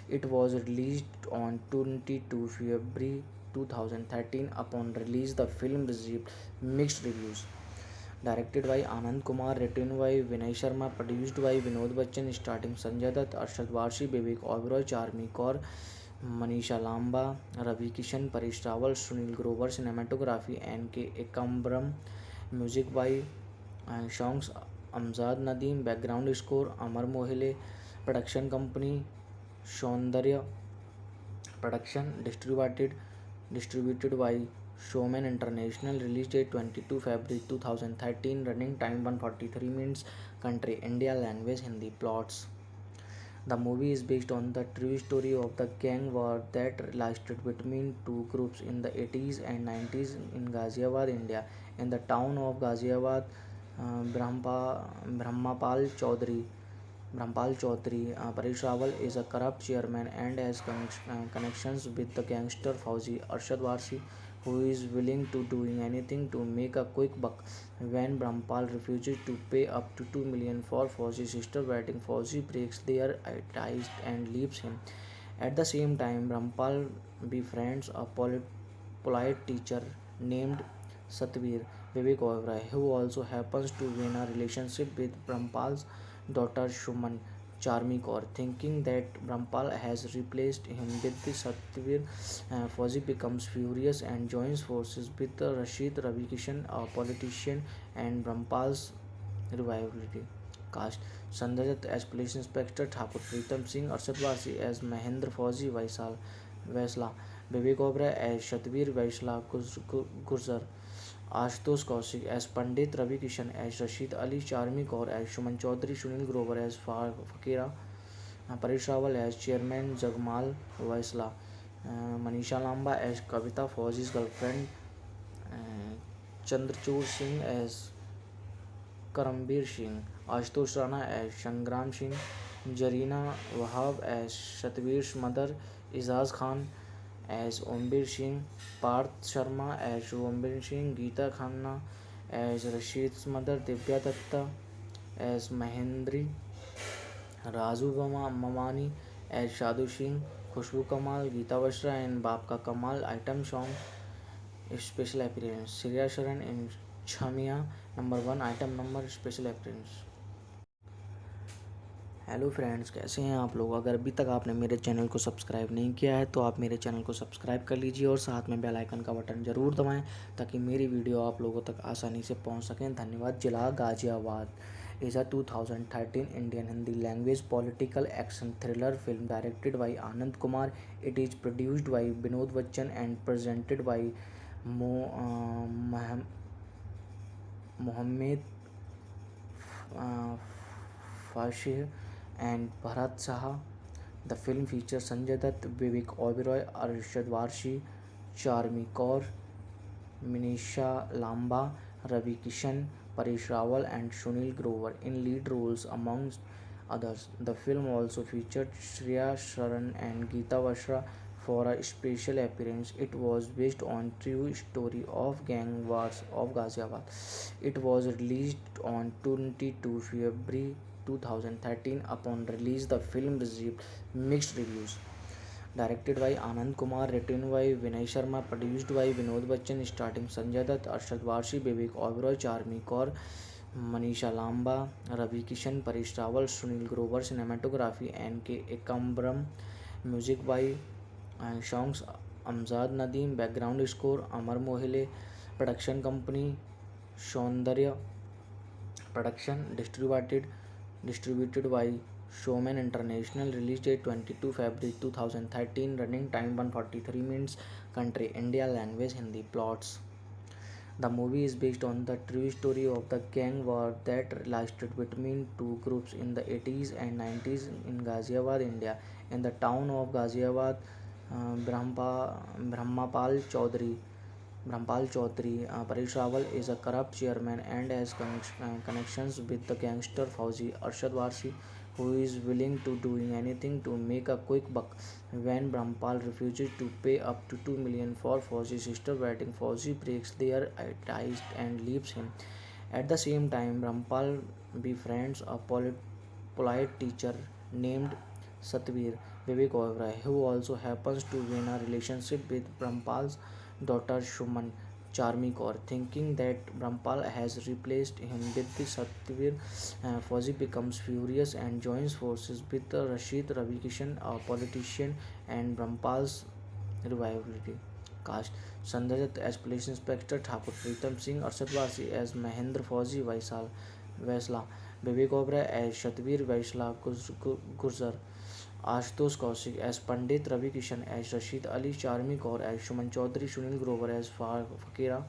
It was released on 22 February 2013. Upon release, the film received mixed reviews. Directed by Anand Kumar, written by Vinay Sharma, produced by Binod Bachchan, starring Sanjay Dutt, Arshad Warshi, Vivek Oberoi, Charmi Kaur, Manisha Lamba, Ravi Kishan, Paresh Rawal, Sunil Grover. Cinematography N.K. Ekambram. Music by songs Amjad Nadeem. Background score Amar Mohile. Production company Saundarya Production. Distributed by Showman International. Release date 22 February 2013. Running time 143 minutes. Country India. Language Hindi. Plots. The movie is based on the true story of the gang war that lasted between two groups in the 80s and 90s in Ghaziabad, India. In the town of Ghaziabad, Brahmapal Chaudhary, Paresh Rawal is a corrupt chairman and has connections with the gangster Fauzi Arshad Warsi, who is willing to doing anything to make a quick buck. When Brahmpal refuses to pay up to 2 million for Fauzi's sister wedding, Fauzi breaks their ties and leaves him. At the same time, Brahmpal befriends a polite teacher named Satvir, Vivek Oberoi, who also happens to be in a relationship with Brahmpal's daughter Suman, Charmi Kaur. Thinking that Brahmpal has replaced him with the Satyavir, Fauzi becomes furious and joins forces with Rashid Ravi Kishan, a politician, and Brahmpal's revivality. Cast: Sanjay Dutt as Police Inspector Thakur, Pritam Singh Arshad Wasi as Mahendra Fauzi Vaisla, Vivek Oberoi as Satyavir Vaisla Gurjar, Ashutosh Kaushik as Pandit Ravi Kishan as Rashid Ali, Charmi Kaur as Suman Chaudhary, Sunil Grover as Fakira, Paresh Rawal as Chairman, Jagmal Vaisla, Manisha Lamba as Kavita Fauzi's girlfriend, Chandrachud Singh as Karambir Singh, Ashutosh Rana as Sangram Singh, Jarina Wahab as Satvir's mother, Izaz Khan as Ombir Singh, Parth Sharma as Ombir Singh, Geeta Khanna as Rashid's mother, Divya Datta as Mahendri, Razu Mamani as Shadu Singh, Khushbu Kamal, Geeta Vashra and Baap Ka Kamal. Item song special appearance, Shreya Sharan in Chamia number 1 item number special appearance. Hello friends, कैसे हैं आप लोग। अगर अभी तक आपने मेरे channel को सब्सक्राइब नहीं किया है तो आप मेरे चैनल को सब्सक्राइब कर लीजिए और साथ में बेल आइकन का बटन ज़रूर दबाएं ताकि मेरी वीडियो आप लोगों तक आसानी से पहुंच सकें। धन्यवाद। जिला Ghaziabad is a 2013 Indian Hindi language political action thriller film directed by Anand Kumar. It is produced by Binod Bachchan and presented by Mohammed Fashih and Bharat Saha. The film features Sanjay Dutt, Vivek Oberoi, Arshad Varshi, Charmi Kaur, Manisha Lamba, Ravi Kishan, Paresh Rawal, and Sunil Grover in lead roles, amongst others. The film also featured Shreya Sharan and Geeta Vashra for a special appearance. It was based on true story of gang wars of Ghaziabad. It was released on 22 February 2013. Upon release, the film received mixed reviews. Directed by Anand Kumar, written by Vinay Sharma, produced by Binod Bachchan, starring Sanjay Dutt, Arshad Varshi, Vivek Oberoi, Charmi Kaur, Manisha Lamba, Ravi Kishan, Paresh Rawal, Sunil Grover. Cinematography N.K. Ekambram. Music by songs Amjad Nadeem. Background score Amar Mohile. Production company Saundarya Production. Distributed by Showman International. Release date 22 February 2013. Running time 143 minutes. Country India. Language Hindi. Plots. The movie is based on the true story of the gang war that lasted between two groups in the 80s and 90s in Ghaziabad, India. In the town of Ghaziabad, Brahmapal Chaudhary Paresh Rawal is a corrupt chairman and has connections with the gangster Fauzi Arshad Warsi, who is willing to doing anything to make a quick buck. When Brahmapal refuses to pay up to 2 million for Fauzi's sister wedding, Fauzi breaks their ties and leaves him. At the same time, Brahmapal befriends a polite teacher named Satvir Vivek Oberoi, who also happens to be in a relationship with Brahmapal's daughter Shuman Charmi Kaur. Thinking that Brahmapal has replaced him with the Satvir, Fauzi becomes furious and joins forces with Rashid Ravi Kishan, a politician, and Brahmapal's rivalry. Cast: Sanjay Dutt as Police Inspector Thakur, Pritam Singh Arshad Varsi as Mahendra Fauzi Vaisla, Vivek Oberoi as Satvir Vaisla Gurjar, Ashutosh Kaushik as Pandit, Ravi Kishan as Rashid Ali, Charmi Kaur as Shuman Chaudhary, Sunil Grover as Fakira,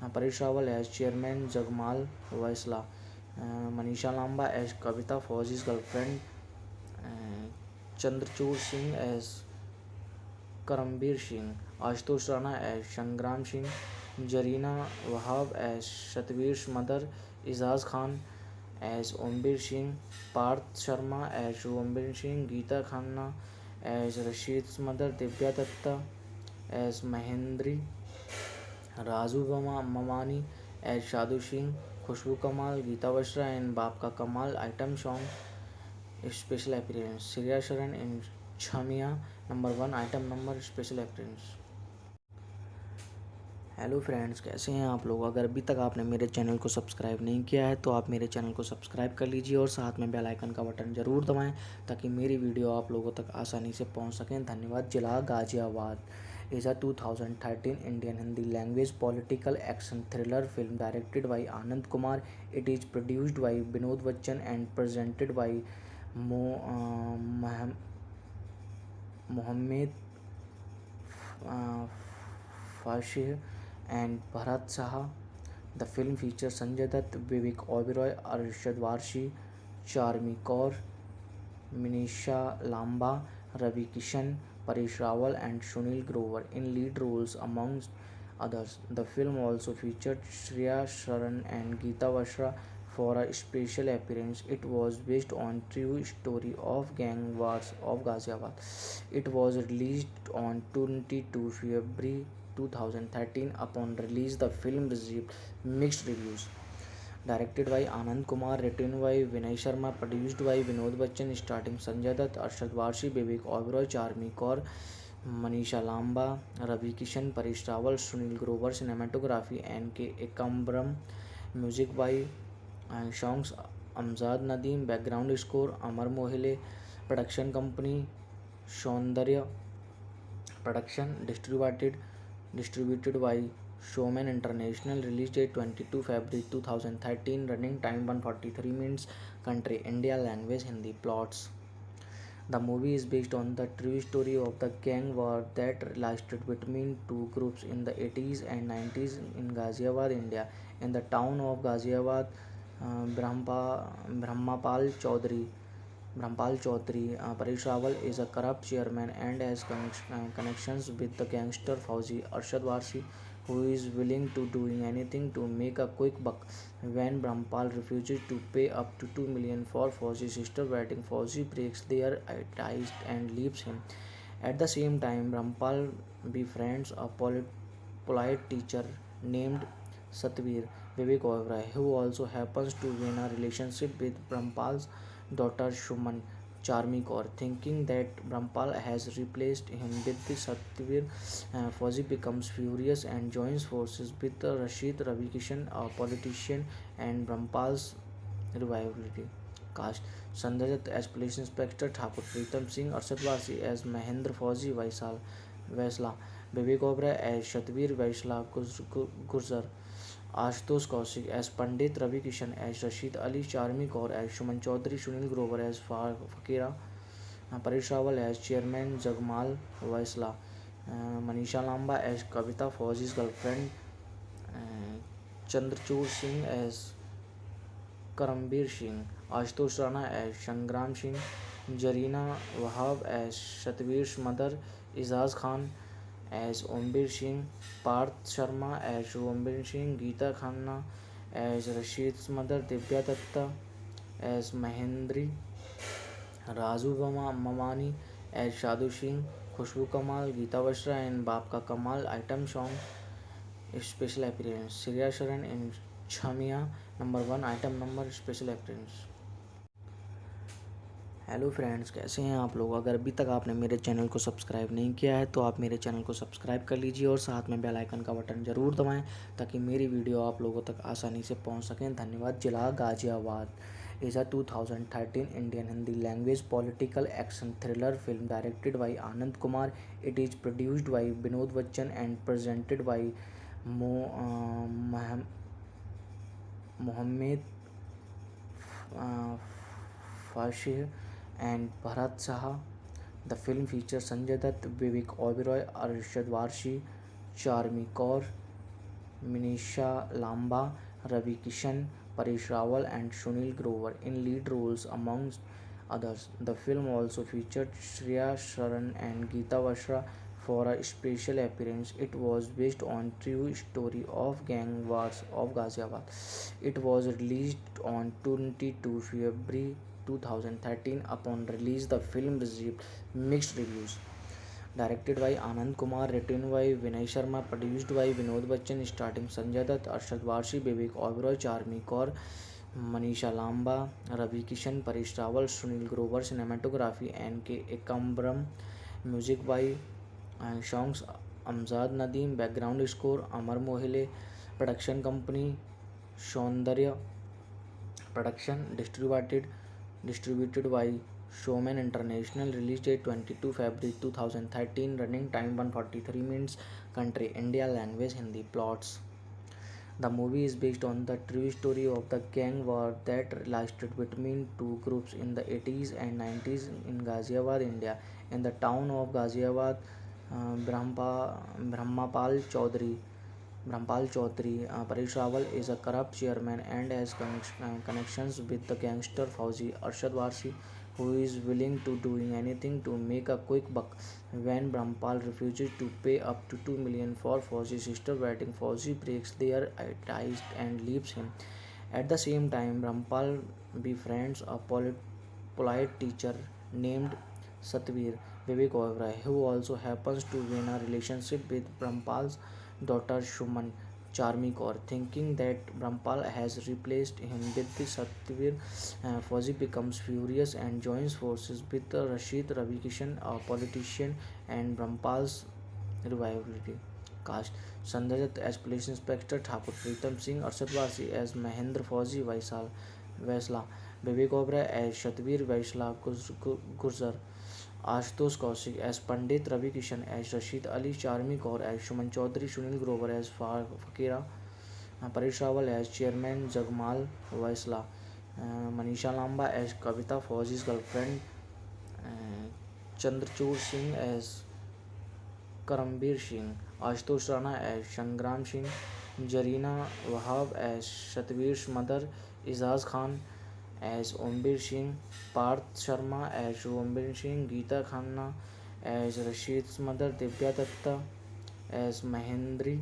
Paresh Rawal as Chairman Jagmal Vaisla, Manisha Lamba as Kavita Fauzi's girlfriend, Chandrachud Singh as Karambir Singh, Ashutosh Rana as Shangram Singh, Jarina Wahab as Satvir's mother, Izaz Khan as Ombir Singh, Parth Sharma as Ombir Singh, Geeta Khanna as Rashid's mother, Divya Datta as Mahendri, Raju Mamani as Shadu Singh, Khushbu Kamal, Geeta Vashra and Baap Ka Kamal. Item song special appearance Shreya Sharan in Chamia number 1. Item number special appearance. Hello friends, कैसे हैं आप लोग। अगर अभी तक आपने मेरे channel को सब्सक्राइब नहीं किया है तो आप मेरे चैनल को सब्सक्राइब कर लीजिए और साथ में बेल आइकन का बटन ज़रूर दबाएं ताकि मेरी वीडियो आप लोगों तक आसानी से पहुंच सकें। धन्यवाद। जिला Ghaziabad is a 2013 Indian Hindi language political action thriller film directed by Anand Kumar. It is produced by Binod Bachchan and presented by Mohammed Fashih and Bharat Saha. The film features Sanjay Dutt, Vivek Oberoi, Arshad Varshi, Charmi Kaur, Manisha Lamba, Ravi Kishan, Paresh Rawal, and Sunil Grover in lead roles, amongst others. The film also featured Shreya Sharan and Geeta Vashra for a special appearance. It was based on true story of gang wars of Ghaziabad. It was released on 22 February 2013. Upon release, the film received mixed reviews. Directed by Anand Kumar, written by Vinay Sharma, produced by Binod Bachchan, starring Sanjay Dutt, Arshad Varshi, Vivek Oberoi, Charmi Kaur, Manisha Lamba, Ravi Kishan, Paresh Rawal, Sunil Grover. Cinematography N.K. Ekambram. Music by songs Amjad Nadeem. Background score Amar Mohile. Production company Saundarya Production. Distributed by Showman International. Release date 22 February 2013. Running time 143 minutes. Country India. Language Hindi. Plots. The movie is based on the true story of the gang war that lasted between two groups in the 80s and 90s in Ghaziabad, India. In the town of Ghaziabad, Brahmapal Chaudhary, Paresh Rawal is a corrupt chairman and has connections with the gangster Fauzi Arshad Warsi, who is willing to doing anything to make a quick buck. When Brahmapal refuses to pay up to 2 million for Fauzi's sister wedding, Fauzi breaks their ties and leaves him. At the same time, Brahmapal befriends a polite teacher named Satvir Vivek Oberoi, who also happens to be in a relationship with Brahmapal's daughter Shuman Charmi Kaur. Thinking that Brahmapal has replaced him with the Satvir, Fauzi becomes furious and joins forces with Rashid Ravi Kishan, a politician, and Brahmapal's revivality. Cast Sanjay Dutt as Police Inspector Thakur, Pritam Singh Arshad Warsi as Mahendra Fauzi Vaisla, Vivek Oberoi as Shatvir Vaisla Gurjar, Ashutosh Kaushik as Pandit Ravi Kishan as Rashid Ali, Charmi Kaur as Shuman Chaudhary, Sunil Grover as Fakira, Paresh Rawal as Chairman Jagmal Vaisla, Manisha Lamba as Kavita Fauzi's girlfriend, Chandrachud Singh as Karambir Singh, Ashutosh Rana as Shangram Singh, Jarina Wahab as Shatvir's mother, Izaz Khan as Ombir Singh, Parth Sharma as Ombir Singh, Geeta Khanna as Rashid's mother, Divya Datta as Mahendri, Razu Mamani as Shadu Singh, Khushbu Kamal, Geeta Vashra and Baap Ka Kamal. Item song special appearance Shreya Sharan in Chamia number 1 item number special appearance. Hello friends, कैसे हैं आप लोग। अगर अभी तक आपने मेरे channel को सब्सक्राइब नहीं किया है तो आप मेरे चैनल को सब्सक्राइब कर लीजिए और साथ में बेल आइकन का बटन ज़रूर दबाएं ताकि मेरी वीडियो आप लोगों तक आसानी से पहुंच सकें। धन्यवाद। जिला Ghaziabad is a 2013 Indian Hindi language political action thriller film directed by Anand Kumar. It is produced by Binod Bachchan and presented by Mohammed Fashih and Bharat Saha. The film features Sanjay Dutt, Vivek Oberoi, Arshad Warsi, Charmi Kaur, Manisha Lamba, Ravi Kishan, Paresh Rawal, and Sunil Grover in lead roles, amongst others. The film also featured Shreya Sharan and Geeta Vashra for a special appearance. It was based on true story of gang wars of Ghaziabad. It was released on 22 February 2013. Upon release, the film received mixed reviews. Directed by Anand Kumar, written by Vinay Sharma, produced by Binod Bachchan, starring Sanjay Dutt, Arshad Warsi, Vivek Oberoi, Charmi Kaur, Manisha Lamba, Ravi Kishan, Paresh Rawal, Sunil Grover. Cinematography N.K. Ekambram. Music by songs Amjad Nadeem. Background score Amar Mohile. Production company Saundarya Production. Distributed by Showman International. Release date 22 February 2013. Running time 143 minutes. Country India. Language Hindi. Plots. The movie is based on the true story of the gang war that lasted between two groups in the 80s and 90s in Ghaziabad, India. In the town of Ghaziabad, Brahmapal Chaudhary, Paresh Rawal is a corrupt chairman and has connections with the gangster Fauzi Arshad Warsi, who is willing to doing anything to make a quick buck. When Brahmapal refuses to pay up to 2 million for Fauzi's sister wedding, Fauzi breaks their ties and leaves him. At the same time, Brahmapal befriends a polite teacher named Satvir Vivek Oberoi, who also happens to be in a relationship with Brahmapal's daughter Shuman Charmi Kaur. Thinking that Brahmapal has replaced him with the Satvir, Fauzi becomes furious and joins forces with Rashid Ravi Kishan, a politician, and Brahmapal's revivality. Cast Sanjay Dutt as Police Inspector Thakur, Pritam Singh Arshad Warsi as Mahendra Fauzi Vaisla, Vivek Oberoi as Shatveer Vaisla Gurjar, Ashutosh Kaushik as Pandit, Ravi Kishan as Rashid Ali, Charmi Kaur as Suman Chaudhary, Sunil Grover as Fakira, Paresh Rawal as Chairman, Jagmal Vaisla, Manisha Lamba as Kavita Fauzi's girlfriend, Chandrachud Singh as Karambir Singh, Ashutosh Rana as Shangram Singh, Jarina Wahab as Shatveer's mother, Izaz Khan as Ombir Singh, Parth Sharma as Ombir Singh, Geeta Khanna as Rashid's mother, Divya Datta as Mahendri,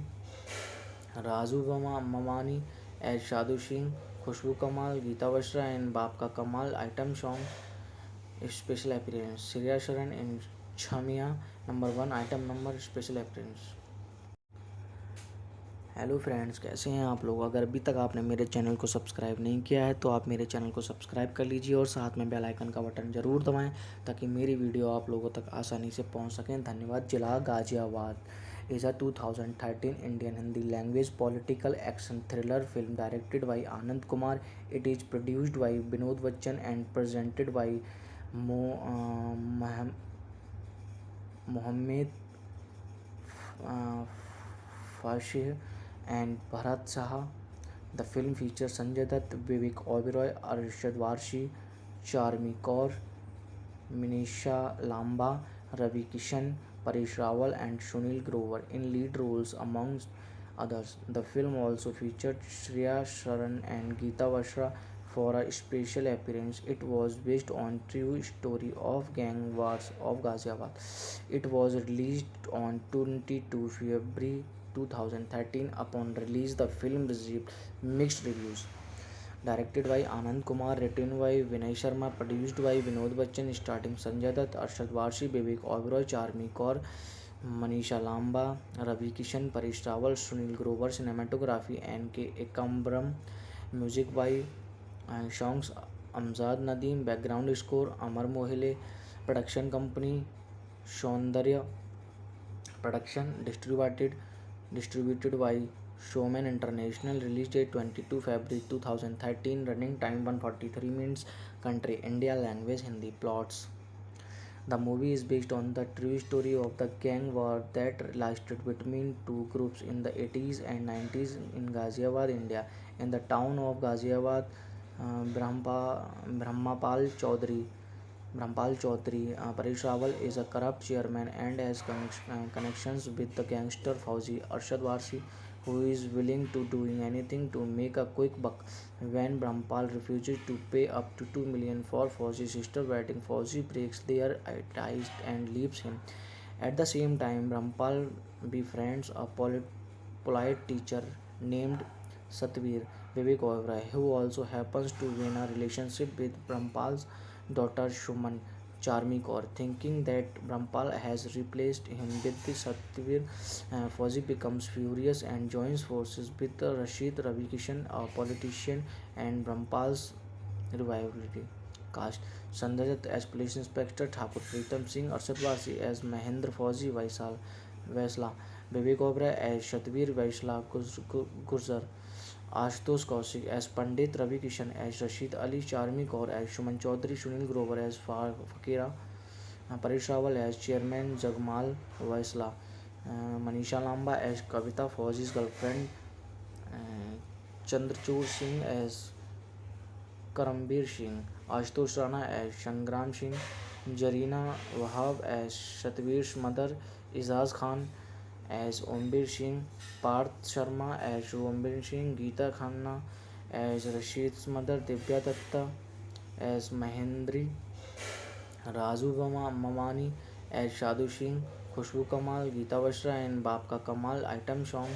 Razu Mamani as Shadu Singh, Khushbu Kamal, Geeta Vashra and Baap Ka Kamal item song special appearance, Shreya Sharan in Chamia number 1 item number special appearance. Hello friends, कैसे हैं आप लोग। अगर अभी तक आपने मेरे channel को सब्सक्राइब नहीं किया है तो आप मेरे चैनल को सब्सक्राइब कर लीजिए और साथ में बेल आइकन का बटन ज़रूर दबाएं ताकि मेरी वीडियो आप लोगों तक आसानी से पहुंच सकें। धन्यवाद। जिला Ghaziabad is a 2013 Indian Hindi language political action thriller film directed by Anand Kumar. It is produced by Binod Bachchan and presented by Mohammed Fashih and Bharat Saha. The film features Sanjay Dutt, Vivek Oberoi, Arshad Varshi, Charmi Kaur, Manisha Lamba, Ravi Kishan, Paresh Rawal, and Sunil Grover in lead roles, amongst others. The film also featured Shreya Sharan and Geeta Vashra for a special appearance. It was based on true story of gang wars of Ghaziabad. It was released on 22 February 2013. Upon release, the film received mixed reviews. Directed by Anand Kumar, written by Vinay Sharma, produced by Binod Bachchan, starring Sanjay Dutt, Arshad Varshi, Vivek Oberoi, Charmi Kaur, Manisha Lamba, Ravi Kishan, Paresh Rawal, Sunil Grover. Cinematography N.K. Ekambram. Music by songs Amjad Nadeem. Background score Amar Mohile. Production company Saundarya Production. Distributed by Showman International. Release date 22 February 2013. Running time 143 minutes. Country India. Language Hindi. Plots. The movie is based on the true story of the gang war that lasted between two groups in the 80s and 90s in Ghaziabad, India. In the town of Ghaziabad, Brahmapal Chaudhary, Paresh Rawal is a corrupt chairman and has connections with the gangster Fauzi Arshad Varsi, who is willing to doing anything to make a quick buck. When Brahmapal refuses to pay up to 2 million for Fauzi's sister wedding, Fauzi breaks their ties and leaves him. At the same time, Brahmapal befriends a polite teacher named Satveer Vivek Oberoi, who also happens to be in a relationship with Brahmapal's daughter Suman Charmi Kaur. Thinking that Brahmapal has replaced him with the Satveer, Fauzi becomes furious and joins forces with Rashid Ravi Kishan, a politician, and Brahmapal's rivalry. Cast: Sanjay Dutt as Police Inspector Thakur Pritam Singh, Arshad Varsi as Mahendra Fauzi Vaisla, Vivek Oberoi as Shatveer Vaisla Gurjar, Ashutosh Kaushik as Pandit, Ravi Kishan as Rashid Ali, Charmi Kaur as Suman Chaudhary, Sunil Grover as Fakira, Paresh Rawal as Chairman, Jagmal Vaisla, Manisha Lamba as Kavita Fauzi's girlfriend, Chandrachud Singh as Karambir Singh, Ashutosh Rana as Shangram Singh, Jarina Wahab as Shatveer's mother, Izaz Khan as Ombir Singh, Parth Sharma as Ombir Singh, Geeta Khanna as Rashid's mother, Divya Datta as Mahendri, Razu Mamani as Shadu Singh, Khushbu Kamal, Geeta Vashra and Baap Ka Kamal item song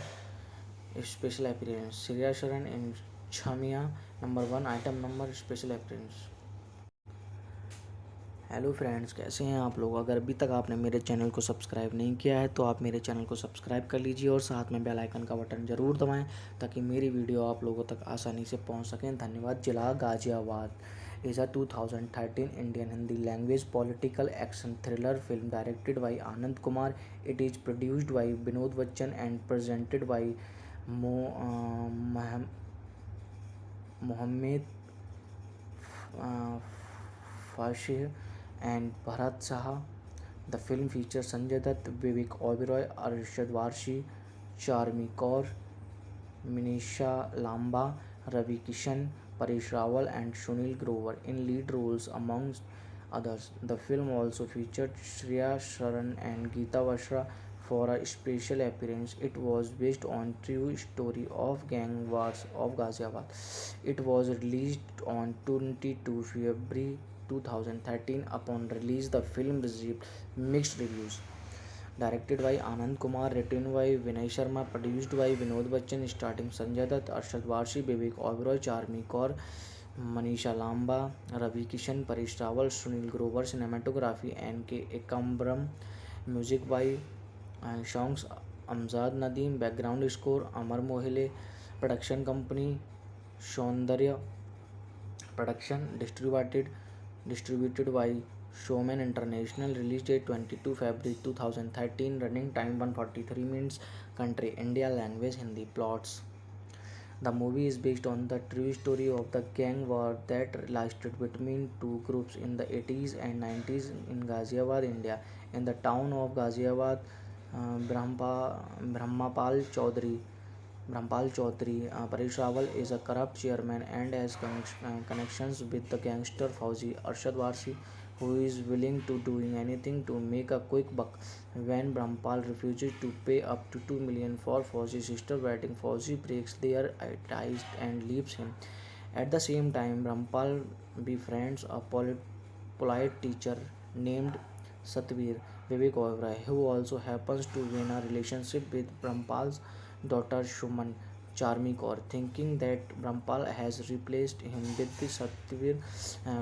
special appearance, Shreya Sharan in Chamia number 1 item number special appearance. Hello friends, कैसे हैं आप लोग। अगर अभी तक आपने मेरे channel को सब्सक्राइब नहीं किया है तो आप मेरे चैनल को सब्सक्राइब कर लीजिए और साथ में बेल आइकन का बटन ज़रूर दबाएं ताकि मेरी वीडियो आप लोगों तक आसानी से पहुंच सकें। धन्यवाद। जिला Ghaziabad is a 2013 Indian Hindi language political action thriller film directed by Anand Kumar. It is produced by Binod Bachchan and presented by Mohammed uh, Fashir and Bharat Saha. The film features Sanjay Dutt, Vivek Oberoi, Arshad Varshi, Charmi Kaur, Manisha Lamba, Ravi Kishan, Paresh Rawal, and Sunil Grover in lead roles, amongst others. The film also featured Shreya Sharan and Geeta Vashra for a special appearance. It was based on true story of gang wars of Ghaziabad. It was released on 22 February 2013. Upon release, the film received mixed reviews. Directed by Anand Kumar, written by Vinay Sharma, produced by Vinod Bachchan, starring Sanjay Dutt, Arshad Varshi, Vivek Oberoi, Charmi Kaur, Manisha Lamba, Ravi Kishan, Paresh Rawal, Sunil Grover. Cinematography N.K. Ekambram. Music by songs Amjad Nadeem. Background score Amar Mohile. Production company Saundarya Production. Distributed by Showman International. Release date 22 February 2013. Running time 143 minutes. Country India. Language Hindi. Plots. The movie is based on the true story of the gang war that lasted between two groups in the 80s and 90s in Ghaziabad, India. In the town of Ghaziabad, Brahmapal Chaudhary Paresh Rawal is a corrupt chairman and has connections with the gangster Fauzi Arshad Warsi, who is willing to doing anything to make a quick buck. When Brahmapal refuses to pay up to 2 million for Fauzi's sister wedding, Fauzi breaks their ties and leaves him. At the same time, Brahmapal befriends a polite teacher named Satvir Vivek Oberoi, who also happens to be in a relationship with Brahmapal's daughter Shuman Charmi Kaur. Thinking that Brahmapal has replaced him with the Satvir,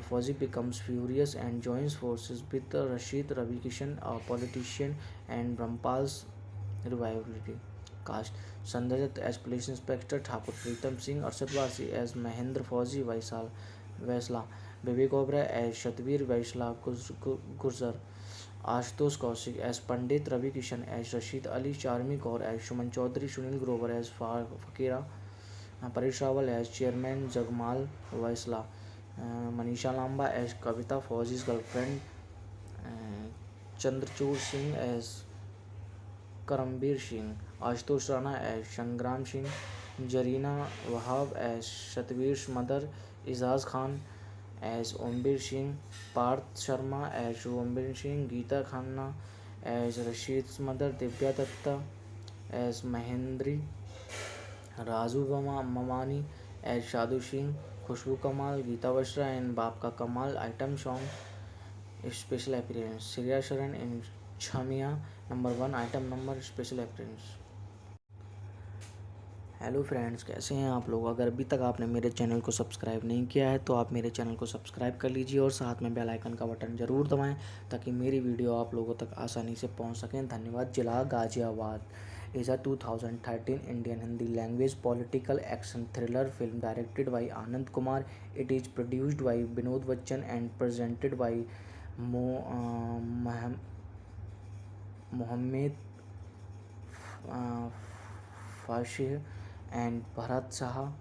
Fauzi becomes furious and joins forces with Rashid Ravi Kishan, a politician, and Brahmapal's revivality. Cast Sanjay Dutt as Police Inspector Thakur, Pritam Singh Arshad Varsi as Mahendra Fauzi Vaisla, Vivek Oberoi as Shatvir Vaisla Gurjar, Ashutosh Kaushik as Pandit, Ravi Kishan as Rashid Ali, Charmi Kaur as Shuman Chaudhary, Sunil Grover as Fakira, Paresh Rawal as Chairman Jagmal Vaisla, Manisha Lamba as Kavita Fauzi's girlfriend, Chandrachud Singh as Karambir Singh, Ashutosh Rana as Shangram Singh, Jarina Wahab as Shatvir's mother, Izaz Khan as Ombir Singh, Parth Sharma as Ombir Singh, Geeta Khanna as Rashid's mother, Divya Datta as Mahendri, Raju Mamani as Shadu Singh, Khushbu Kamal, Geeta Vashra and Baap Ka Kamal. Item song special appearance Shreya Sharan in Chamia number 1. Item number special appearance. Hello friends, कैसे हैं आप लोग। अगर अभी तक आपने मेरे channel को सब्सक्राइब नहीं किया है तो आप मेरे चैनल को सब्सक्राइब कर लीजिए और साथ में बेल आइकन का बटन ज़रूर दबाएं ताकि मेरी वीडियो आप लोगों तक आसानी से पहुंच सकें। धन्यवाद। जिला Ghaziabad is a 2013 Indian Hindi language political action thriller film directed by Anand Kumar. It is produced by Vinod Bachchan and presented by Mohammed Fashir and Bharat Saha.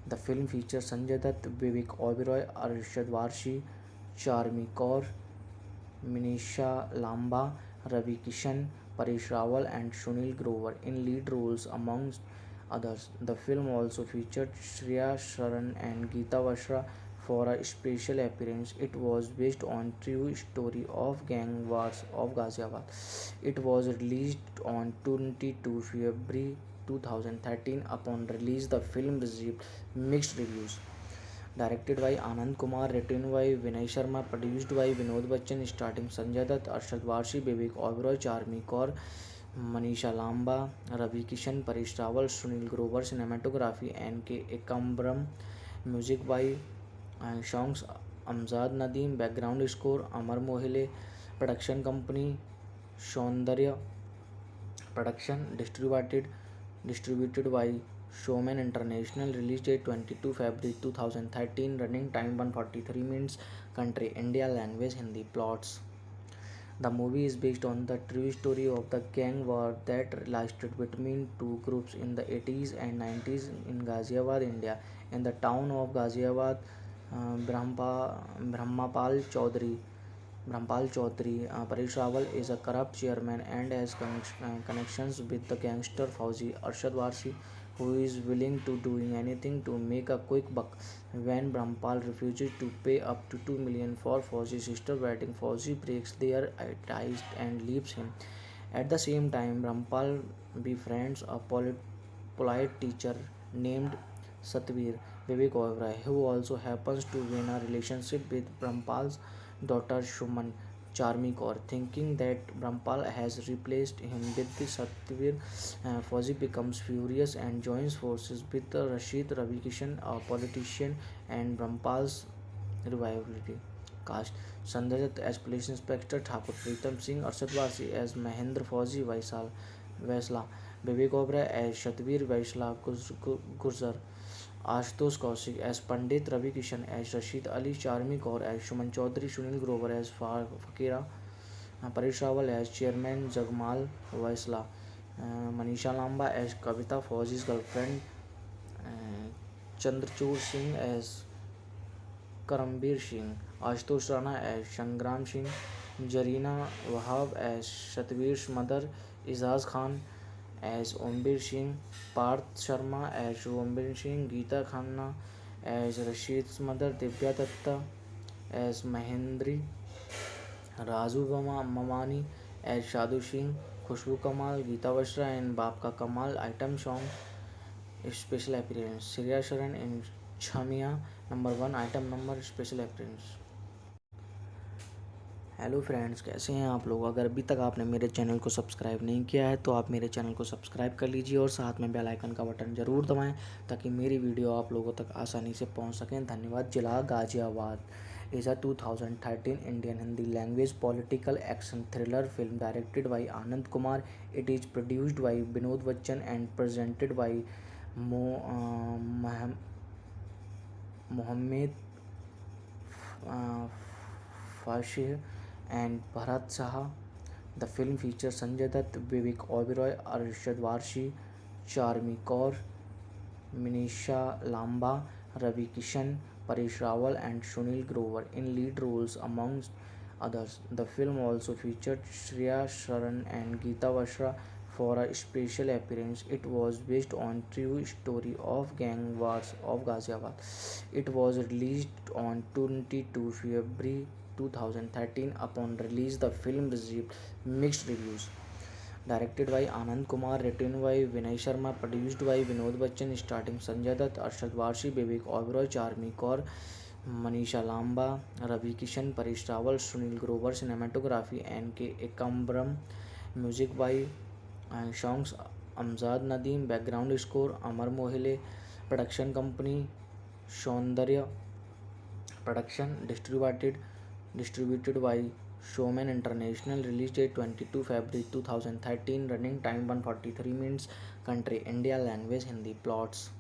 The film features Sanjay Dutt, Vivek Oberoi, Arshad Varshi, Charmi Kaur, Manisha Lamba, Ravi Kishan, Paresh Rawal, and Sunil Grover in lead roles, amongst others. The film also featured Shreya Sharan and Geeta Vashra for a special appearance. It was based on true story of gang wars of Ghaziabad. It was released on 22 February 2013. Upon release, the film received mixed reviews. Directed by Anand Kumar, written by Vinay Sharma, produced by Vinod Bachchan, starring Sanjay Dutt, Arshad Varshi, Vivek Oberoi, Charmi Kaur, Manisha Lamba, Ravi Kishan, Paresh Rawal, Sunil Grover. Cinematography N.K. Ekambram. Music by songs Amjad Nadeem. Background score Amar Mohile. Production company Saundarya Production. Distributed by Showman International. Release date 22 February 2013. Running time 143 minutes. Country India. Language Hindi. Plots. The movie is based on the true story of the gang war that lasted between two groups in the 80s and 90s in Ghaziabad, India. In the town of Ghaziabad, Brahmapal Chaudhary. Paresh Rawal is a corrupt chairman and has connections with the gangster Fauzi Arshad Warsi, who is willing to do anything to make a quick buck. When Brahmapal refuses to pay up to 2 million for Fauzi's sister wedding, Fauzi breaks their ties and leaves him. At the same time, Brahmapal befriends a polite teacher named Satvir Vivek Oberoi, who also happens to be in a relationship with Brahmapal's daughter Shuman Charmi Kaur. Thinking that Brahmapal has replaced him with the Satvir, Fauzi becomes furious and joins forces with Rashid Ravi Kishan, a politician, and Brahmapal's revivality cast. Sanjay Dutt as Police Inspector Thakur, Pritam Singh Arshad Wasi as Mahendra Fauzi Vaisla, Vivek Oberoi as Shatvir Vaisla Gurjar, Ashutosh Kaushik as Pandit Ravi Kishan as Rashid Ali, Charmi Kaur as Shuman Chaudhary, Sunil Grover as Fakira, Paresh Rawal as Chairman Jagmal Vaisla, Manisha Lamba as Kavita Fauzi's girlfriend, Chandrachud Singh as Karambir Singh, Ashutosh Rana as Shangram Singh, Jarina Wahab as Shatvir's mother, Izaz Khan as Ombir Singh, Parth Sharma as Ombir Singh, Geeta Khanna as Rashid's mother, Divya Datta as Mahendri, Razu Mamani as Shadu Singh, Khushbu Kamal, Geeta Vashra and Baap Ka Kamal. Item song special appearance Shreya Sharan in Chamia number 1 item number special appearance. Hello friends, कैसे हैं आप लोग। अगर अभी तक आपने मेरे channel को सब्सक्राइब नहीं किया है तो आप मेरे चैनल को सब्सक्राइब कर लीजिए और साथ में बेल आइकन का बटन ज़रूर दबाएं ताकि मेरी वीडियो आप लोगों तक आसानी से पहुंच सकें। धन्यवाद। जिला Ghaziabad is a 2013 Indian Hindi language political action thriller film directed by Anand Kumar. It is produced by Binod Bachchan and presented by Mohammed Fashih and Bharat Saha. The film features Sanjay Dutt, Vivek Oberoi, Arshad Warsi, Charmi Kaur, Manisha Lamba, Ravi Kishan, Paresh Rawal and Sunil Grover in lead roles amongst others. The film also featured Shreya Sharan and Geeta Vashra for a special appearance. It was based on true story of gang wars of Ghaziabad. It was released on 22 February 2013. Upon release, the film received mixed reviews. Directed by Anand Kumar, written by Vinay Sharma, produced by Vinod Bachchan, starring Sanjay Dutt, Arshad Warsi, Vivek Oberoi, Charmi Kaur, Manisha Lamba, Ravi Kishan, Paresh Rawal, Sunil Grover. Cinematography N.K. Ekambram. Music by songs Amjad Nadeem. Background score Amar Mohile. Production company Saundarya Production. Distributed by Showman International. Release date 22 February 2013. Running time 143 minutes. Country India. Language Hindi. Plots.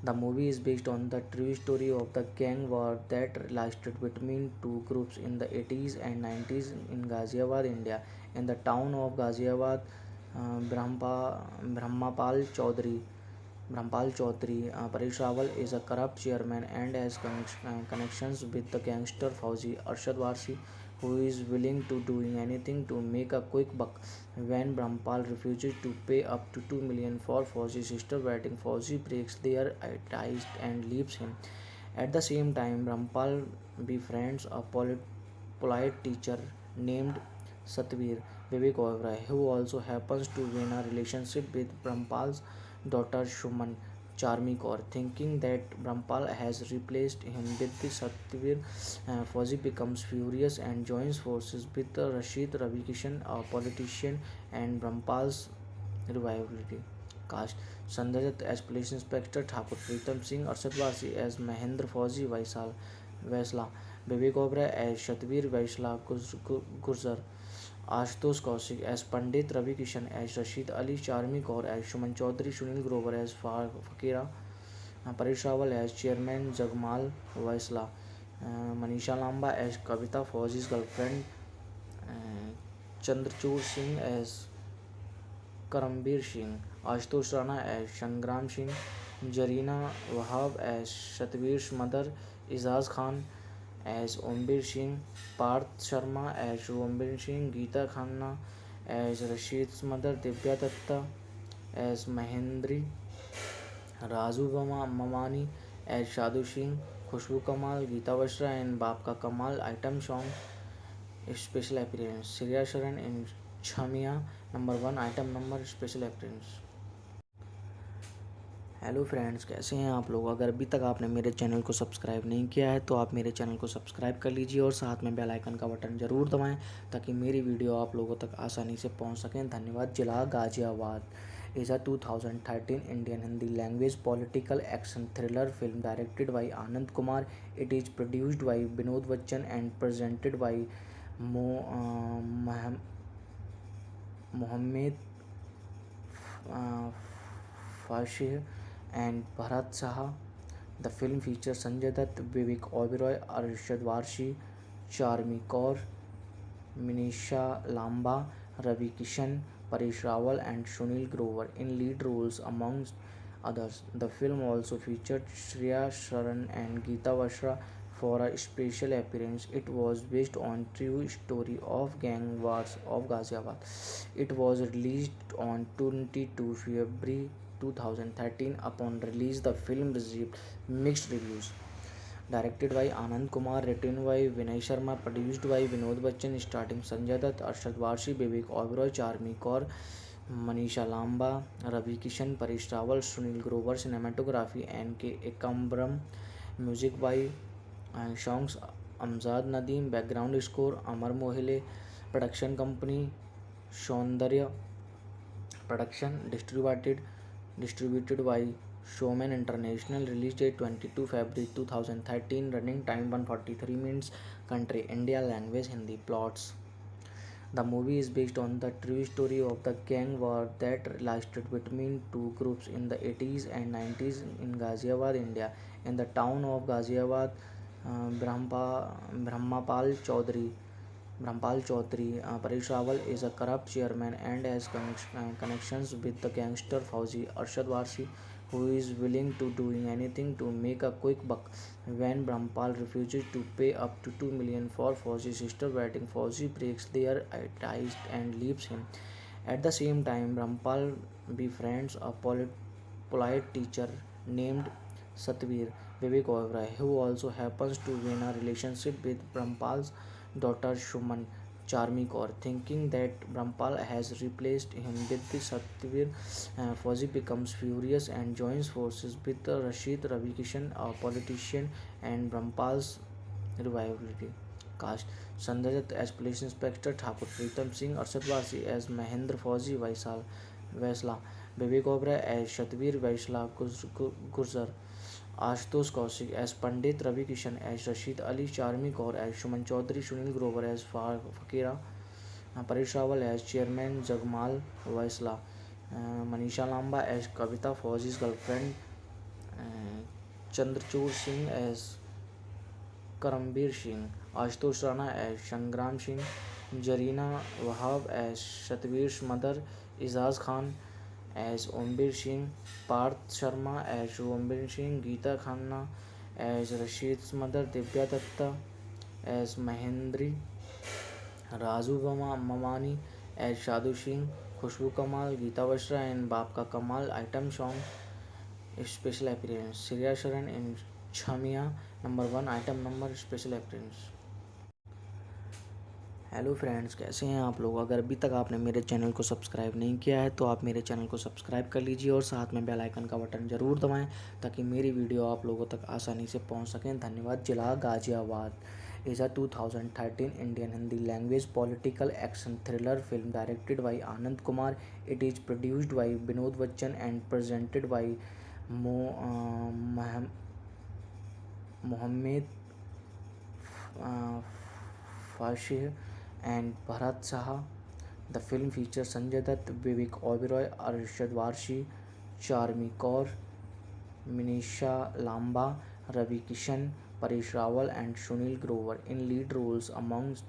The movie is based on the true story of the gang war that lasted between two groups in the 80s and 90s in Ghaziabad, India. In the town of Ghaziabad, Brahmapal Chaudhary, Paresh Rawal is a corrupt chairman and has connections with the gangster Fauzi Arshad Warsi, who is willing to do anything to make a quick buck. When Brahmapal refuses to pay up to 2 million for Fauzi's sister wedding, Fauzi breaks their ties and leaves him. At the same time, Brahmapal befriends a polite teacher named Satvir Vivek Oberoi, who also happens to be in a relationship with Brahmapal's daughter Shuman Charmi Kaur. Thinking that Brahmapal has replaced him with the Satvir, Fauzi becomes furious and joins forces with Rashid Ravi Kishan, a politician, and Brahmapal's revivality cast. Sanjay Dutt as Police Inspector Thakur, Pritam Singh Arshad Wasi as Mahendra Fauzi Vaisla, Vivek Oberoi as Shatvir Vaisla Gurjar, Ashutosh Kaushik as Pandit Ravi Kishan as Rashid Ali, Charmi Kaur as Shuman Chaudhary, Sunil Grover as Fakira, Paresh Rawal as Chairman Jagmal Vaisla, Manisha Lamba as Kavita Fauzi's girlfriend, Chandrachud Singh as Karambir Singh, Ashutosh Rana as Shangram Singh, Jarina Wahab as Shatvir's mother, Izaz Khan as Ombir Singh, Parth Sharma as Ombir Singh, Geeta Khanna as Rashid's mother, Divya Datta as Mahendri, Mamani as Shadu Singh, Khushbu Kamal, Geeta Bashra and Baap Ka Kamal item song special appearance. Shreya Sharan in Chamia number 1 item number special appearance. Hello friends, कैसे हैं आप लोग। अगर अभी तक आपने मेरे channel को सब्सक्राइब नहीं किया है तो आप मेरे चैनल को सब्सक्राइब कर लीजिए और साथ में बेल आइकन का बटन ज़रूर दबाएं ताकि मेरी वीडियो आप लोगों तक आसानी से पहुंच सकें। धन्यवाद। जिला Ghaziabad is a 2013 Indian Hindi language political action thriller film directed by Anand Kumar. It is produced by Binod Bachchan and presented by Mohammed Fashih and Bharat Saha. The film features Sanjay Dutt, Vivek Oberoi, Arshad Varshi, Charmi Kaur, Manisha Lamba, Ravi Kishan, Paresh Rawal, and Sunil Grover in lead roles, amongst others. The film also featured Shreya Sharan and Geeta Bashra for a special appearance. It was based on true story of gang wars of Ghaziabad. It was released on 22 February 2013. Upon release, the film received mixed reviews. Directed by Anand Kumar, written by Vinay Sharma, produced by Vinod Bachchan, starring Sanjay Dutt, Arshad Varshi, Vivek Oberoi, Charmi Kaur, Manisha Lamba, Ravi Kishan, Paresh Rawal, Sunil Grover. Cinematography N.K. Ekambram. Music by songs Amjad Nadeem. Background score Amar Mohile. Production company Saundarya Production. Distributed by Showman International. Release date 22 February 2013. Running time 143 minutes. Country India. Language Hindi. Plots. The movie is based on the true story of the gang war that lasted between two groups in the 80s and 90s in Ghaziabad, India. In the town of Ghaziabad, Brahmapal Chaudhary, Paresh Rawal is a corrupt chairman and has connections with the gangster Fauzi Arshad Varsi, who is willing to do anything to make a quick buck. When Brahmapal refuses to pay up to 2 million for Fauzi's sister wedding, Fauzi breaks their ties and leaves him. At the same time, Brahmapal befriends a polite teacher named Satvir, Vivek Oberoi, who also happens to be in a relationship with Brahmapal's daughter Shuman, Charmi Kaur. Thinking that Brahmapal has replaced him with the Satvir, Fauzi becomes furious and joins forces with Rashid Ravi Kishan, a politician, and Brahmapal's revivality. Cast: Sanjay Dutt as Police Inspector Thakur, Pritam Singh, Arshad Varsi as Mahendra Fauzi Vaisla, Vivek Oberoi as Shatvir Vaisla Gurjar, Ashutosh Kaushik as Pandit, Ravi Kishan as Rashid Ali, Charmi Kaur as Shuman Chaudhary, Sunil Grover as Fakira, Paresh Rawal as Chairman Jagmal Vaisla, Manisha Lamba as Kavita, Fauzi's girlfriend, Chandrachud Singh as Karambir Singh, Ashutosh Rana as Shangram Singh, Jarina Wahab as Shatvir's mother, Izaz Khan as Ombir Singh, Parth Sharma as Ombir Singh, Geeta Khanna as Rashid's mother, Divya Datta as Mahendri, Mamani as Shadu Singh, Khushbu Kamal, Geeta Bashra and Baap Ka Kamal item song special appearance. Shreya Sharan in Chamia number 1 item number special appearance. Hello friends, कैसे हैं आप लोग। अगर अभी तक आपने मेरे channel को सब्सक्राइब नहीं किया है तो आप मेरे चैनल को सब्सक्राइब कर लीजिए और साथ में बेल आइकन का बटन ज़रूर दबाएं ताकि मेरी वीडियो आप लोगों तक आसानी से पहुंच सकें। धन्यवाद। जिला Ghaziabad is a 2013 Indian Hindi language political action thriller film directed by Anand Kumar. It is produced by Binod Bachchan and presented by Mohammed Fashih and Bharat Saha. The film features Sanjay Dutt, Vivek Oberoi, Arshad Varshi, Charmi Kaur, Manisha Lamba, Ravi Kishan, Paresh Rawal, and Sunil Grover in lead roles, amongst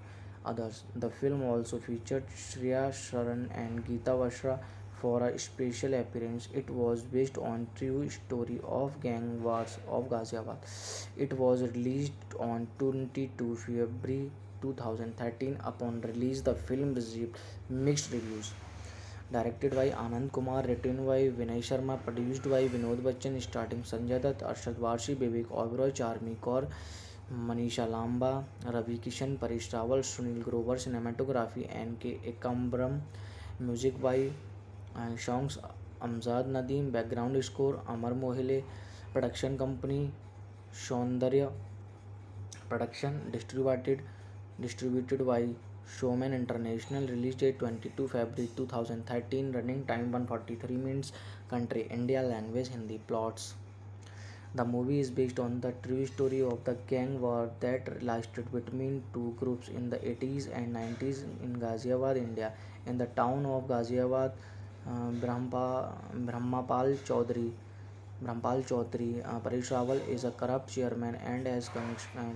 others. The film also featured Shreya Sharan and Geeta Bashra for a special appearance. It was based on true story of gang wars of Ghaziabad. It was released on 22 February 2013. Upon release, the film received mixed reviews. Directed by Anand Kumar, written by Vinay Sharma, produced by Vinod Bachchan, starring Sanjay Dutt, Arshad Varshi, Vivek Oberoi, Charmi Kaur, Manisha Lamba, Ravi Kishan, Paresh Rawal, Sunil Grover. Cinematography N.K. Ekambram. Music by songs Amjad Nadeem. Background score Amar Mohile. Production company Saundarya Production. Distributed by Showman International. Release date 22 February 2013. Running time 143 minutes. Country India. Language Hindi. Plots. The movie is based on the true story of the gang war that lasted between two groups in the 80s and 90s in Ghaziabad, India. In the town of Ghaziabad, Brahmapal Chaudhary, Paresh Rawal is a corrupt chairman and has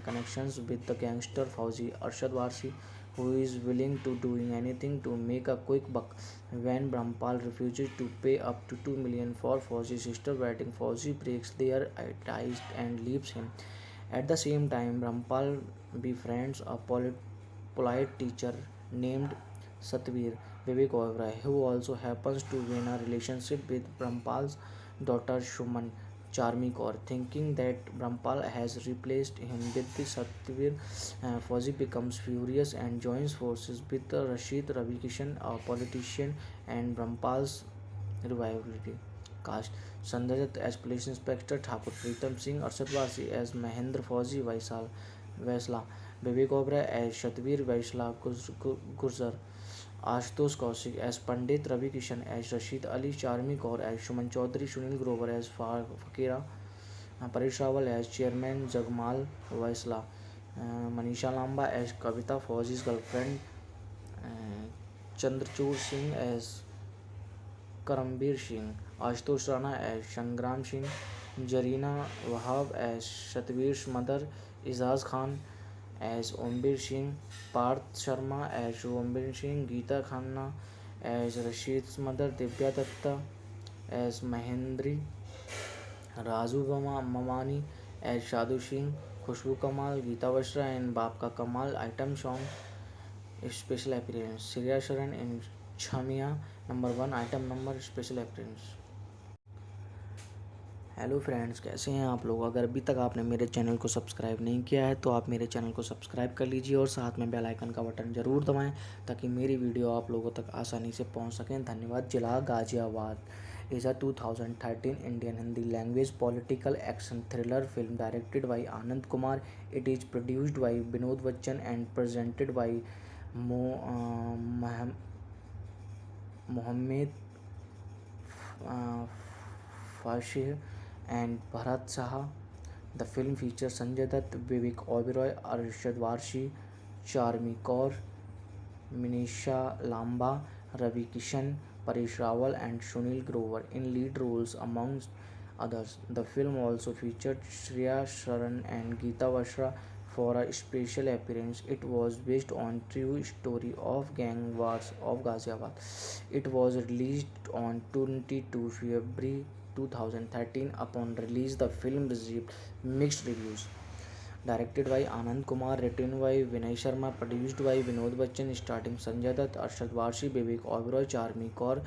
connections with the gangster Fauzi Arshad Warsi, who is willing to doing anything to make a quick buck. When Brahmapal refuses to pay up to 2 million for Fauzi's sister wedding, Fauzi breaks their ties and leaves him. At the same time, Brahmapal befriends a polite teacher named Satvir Vivek Oberoi, who also happens to be in a relationship with Brahmapal's daughter Shuman Charmi Kaur. Thinking that Brahmapal has replaced him with the Satvir, Fauzi becomes furious and joins forces with Rashid Ravi Kishan, a politician, and Brahmapal's rivalry. Cast Sanjay Dutt as Police Inspector Thakur, Pritam Singh Arshad Wasi as Mahendra Fauzi Vaisla, Vivek Oberoi as Shatvir Vaisla Gurjar, Ashutosh Kaushik as Pandit, Ravi Kishan as Rashid Ali, Charmi Kaur as Shuman Chaudhary, Sunil Grover as Fakira, Paresh Rawal as Chairman Jagmal Vaisla, Manisha Lamba as Kavita, Fauzi's girlfriend, uh, Chandrachud Singh as Karambir Singh, Ashutosh Rana as Shangram Singh, Jarina Wahab as Shatvir's mother, Izaz Khan as Ombir Singh, Parth Sharma as Ombir Singh, Geeta Khanna as Rashid's mother, Divya Datta as Mahendri, Razu Mamani as Shadu Singh, Khushbu Kamal, Geeta Vashra and Baap Ka Kamal. Item song special appearance Shreya Sharan in Chamia number 1 item number special appearance। Hello friends, कैसे हैं आप लोग। अगर अभी तक आपने मेरे channel को सब्सक्राइब नहीं किया है तो आप मेरे चैनल को सब्सक्राइब कर लीजिए और साथ में बेल आइकन का बटन ज़रूर दबाएं ताकि मेरी वीडियो आप लोगों तक आसानी से पहुंच सकें। धन्यवाद। जिला Ghaziabad is a 2013 Indian Hindi language political action thriller film directed by Anand Kumar. It is produced by Vinod Bachchan and presented by Mohammed Fashir and Bharat Saha. The film features Sanjay Dutt, Vivek Oberoi, Arshad Varshi, Charmi Kaur, Manisha Lamba, Ravi Kishan, Paresh Rawal, and Sunil Grover in lead roles amongst others. The film also featured Shreya Sharan and Geeta Vashra for a special appearance. It was based on true story of gang wars of Ghaziabad. It was released on 22 February 2013. Upon release, the film received mixed reviews. Directed by Anand Kumar, written by Vinay Sharma, produced by Vinod Bachchan, starring Sanjay Dutt, Arshad Varshi, Vivek Oberoi, Charmi Kaur,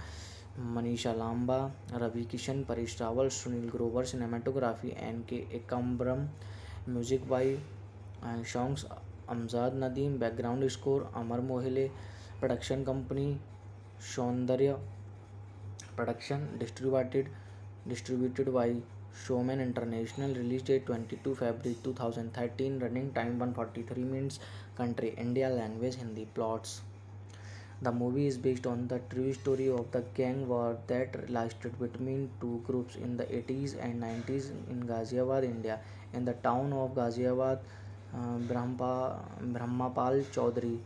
Manisha Lamba, Ravi Kishan, Paresh Rawal, Sunil Grover. Cinematography N.K. Ekambram. Music by songs Amjad Nadeem. Background score Amar Mohile. Production company Saundarya Production. Distributed by Showman International. Release date 22 February 2013. Running time 143 minutes. Country India. Language Hindi. Plots. The movie is based on the true story of the gang war that lasted between two groups in the 80s and 90s in Ghaziabad, India. In the town of Ghaziabad, Brahmapal Chaudhary,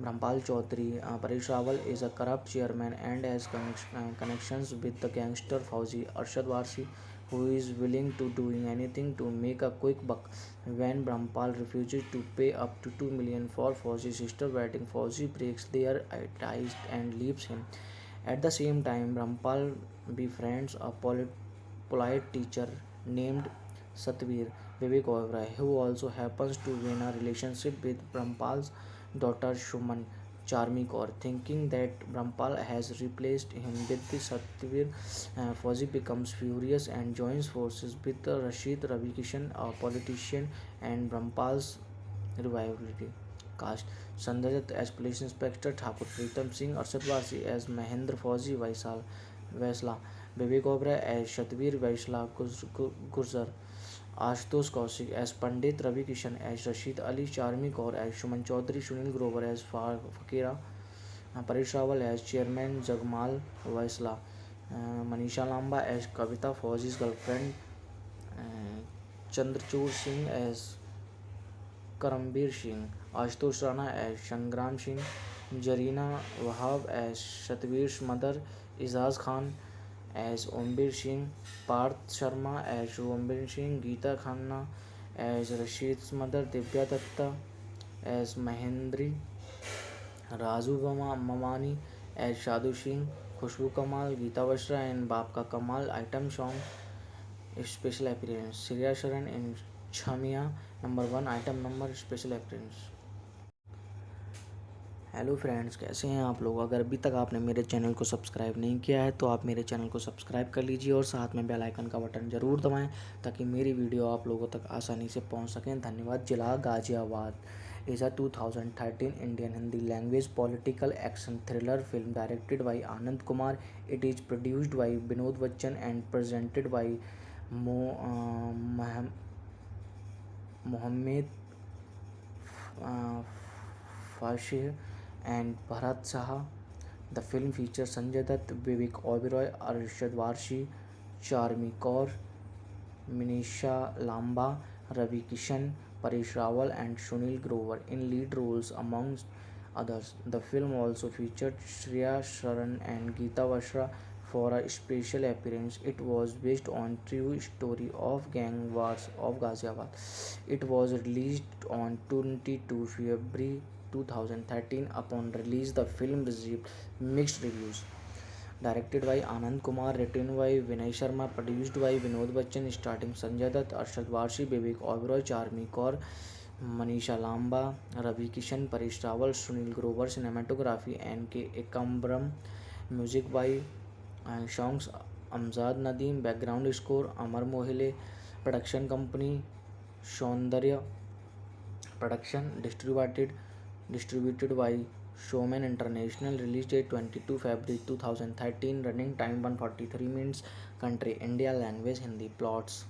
Paresh Rawal is a corrupt chairman and has connections with the gangster Fauzi Arshad Warsi, who is willing to doing anything to make a quick buck. When Brahmapal refuses to pay up to 2 million for Fauzi's sister wedding, Fauzi breaks their ties and leaves him. At the same time, Rampal befriends a polite teacher named Satvir Vivek Oberoi, who also happens to be in a relationship with Rampal's daughter Shuman Charmi Kaur. Thinking that Rampal has replaced him with the Satvir, Fauzi becomes furious and joins forces with Rashid Ravi Kishan, a politician, and Rampal's revivality cast. Sanjay Dutt as Police Inspector Thakur, Pritam Singh Arshad Wasi as Mahendra Fauzi Vaisla, Vivek Oberoi as Shatvir Vaisla Gurzar, Ashutosh Kaushik as Pandit Ravi Kishan as Rashid Ali, Charmi Kaur as Shuman Chaudhary, Sunil Grover as Fakira, Paresh Rawal as Chairman Jagmal Vaisla, Manisha Lamba as Kavita Fauzi's girlfriend, uh, Chandrachud Singh as Karambir Singh, Ashutosh Rana as Shangram Singh, Jarina Wahab as Shatvir's mother, Izaz Khan as Ombir Singh, Parth Sharma as Ombir Singh, Geeta Khanna as Rashid's mother, Divya Datta as Mahendri, Razu Mamani as Shadu Singh, Khushbu Kamal, Geeta Bashra and Baap Ka Kamal item song special appearance, Surya Sharan in Chamia number 1 item number special appearance। Hello friends, कैसे हैं आप लोग। अगर अभी तक आपने मेरे channel को सब्सक्राइब नहीं किया है तो आप मेरे चैनल को सब्सक्राइब कर लीजिए और साथ में बेल आइकन का बटन ज़रूर दबाएं ताकि मेरी वीडियो आप लोगों तक आसानी से पहुंच सकें। धन्यवाद। जिला Ghaziabad is a 2013 Indian Hindi language political action thriller film directed by Anand Kumar. It is produced by Binod Bachchan and presented by Mohammed Fashih and Bharat Saha. The film features Sanjay Dutt, Vivek Oberoi, Arshad Warshi, Charmi Kaur, Manisha Lamba, Ravi Kishan, Paresh Rawal, and Sunil Grover in lead roles, amongst others. The film also featured Shreya Sharan and Geeta Bashra for a special appearance. It was based on true story of gang wars of Ghaziabad. It was released on 22 February 2013. Upon release, the film received mixed reviews. Directed by Anand Kumar, written by Vinay Sharma, produced by Vinod Bachchan, starring Sanjay Dutt, Arshad Warshi, Vivek Oberoi, Charmi Kaur, Manisha Lamba, Ravi Kishan, Paresh Rawal, Sunil Grover. Cinematography N.K. Ekambram. Music by songs Amjad Nadeem. Background score Amar Mohile. Production company Saundarya Production. Distributed by Showman International. Release date 22 February 2013. Running time 143 minutes. Country India. Language Hindi. Plots.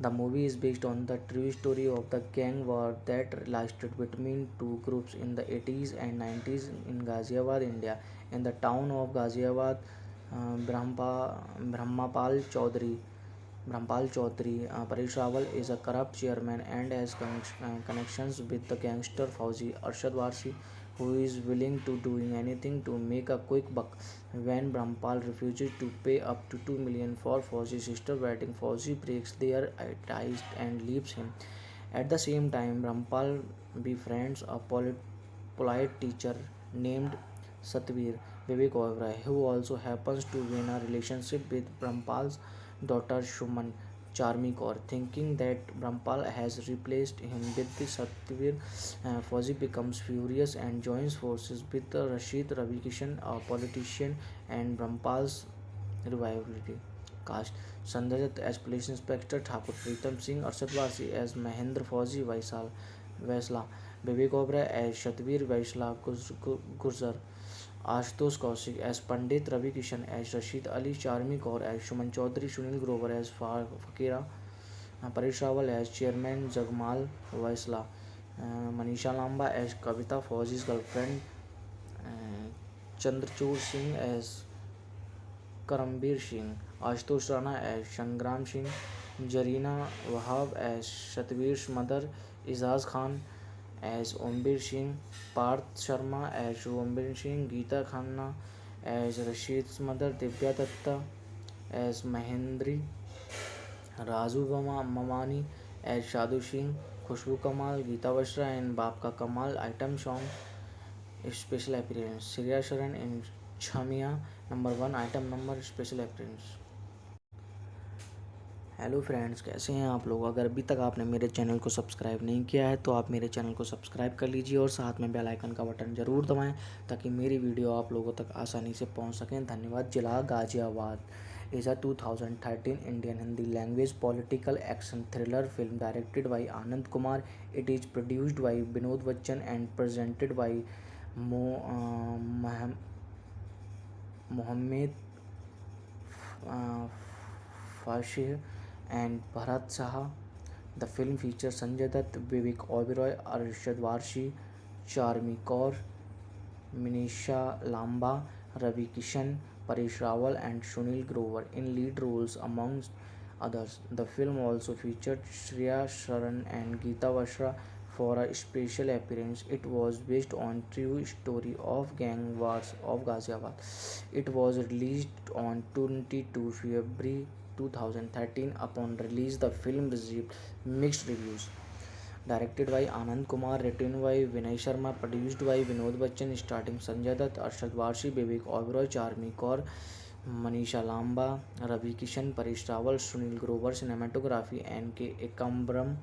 The movie is based on the true story of the gang war that lasted between two groups in the 80s and 90s in Ghaziabad, India. In the town of Ghaziabad, Brahmapal Chaudhary, Paresh Rawal is a corrupt chairman and has connections with the gangster Fauzi Arshad Warsi, who is willing to doing anything to make a quick buck. When Brahmapal refuses to pay up to 2 million for Fauzi's sister wedding, Fauzi breaks their ties and leaves him. At the same time, Brahmapal befriends a polite teacher named Satvir Vivek Oberoi, who also happens to be in a relationship with Brahmapal's daughter Shuman Charmi Kaur. Thinking that Brahmapal has replaced him with the Satvir, Fauzi becomes furious and joins forces with Rashid Ravi Kishan, a politician, and Brahmapal's revivality cast. Sanjay Dutt as Police Inspector Thakur, Pritam Singh Arshad Wasi as Mahendra Fauzi Vaisla, Vivek Oberoi as Shatvir Vaisla Gurzar, Ashutosh Kaushik as Pandit Ravi Kishan as Rashid Ali, Charmi Kaur as Shuman Chaudhary, Sunil Grover as Fakira, Paresh Rawal as Chairman Jagmal Vaisla, Manisha Lamba as Kavita Fauzi's girlfriend, Chandrachud Singh as Karambir Singh, Ashutosh Rana as Shangram Singh, Jarina Wahab as Shatvir's mother, Izaz Khan as Ombir Singh, Parth Sharma as Ombir Singh, Geeta Khanna as Rashid's mother, Divya Datta as Mahendri, Razu Mamani as Shadu Singh, Khushbu Kamal, Geeta Bashra and Baap Ka Kamal item song special appearance, Surya Sharan in Chhamiya number 1 item number special appearance. Hello friends, कैसे हैं आप लोग। अगर अभी तक आपने मेरे channel को सब्सक्राइब नहीं किया है तो आप मेरे चैनल को सब्सक्राइब कर लीजिए और साथ में बेल आइकन का बटन ज़रूर दबाएं ताकि मेरी वीडियो आप लोगों तक आसानी से पहुंच सकें। धन्यवाद। जिला Ghaziabad is a 2013 Indian Hindi language political action thriller film directed by Anand Kumar. It is produced by Binod Bachchan and presented by Mohammed Fashih and Bharat Saha. The film features Sanjay Dutt, Vivek Oberoi, Arshad Varshi, Charmi Kaur, Manisha Lamba, Ravi Kishan, Paresh Rawal, and Sunil Grover in lead roles, amongst others. The film also featured Shreya Sharan and Geeta Vashra for a special appearance. It was based on true story of gang wars of Ghaziabad. It was released on 22 February 2013. Upon release, the film received mixed reviews. Directed by Anand Kumar, written by Vinay Sharma, produced by Vinod Bachchan, starring Sanjay Dutt, Arshad Varshi, Vivek Oberoi, Charmi Kaur, Manisha Lamba, Ravi Kishan, Paresh Rawal, Sunil Grover. Cinematography N.K. Ekambram.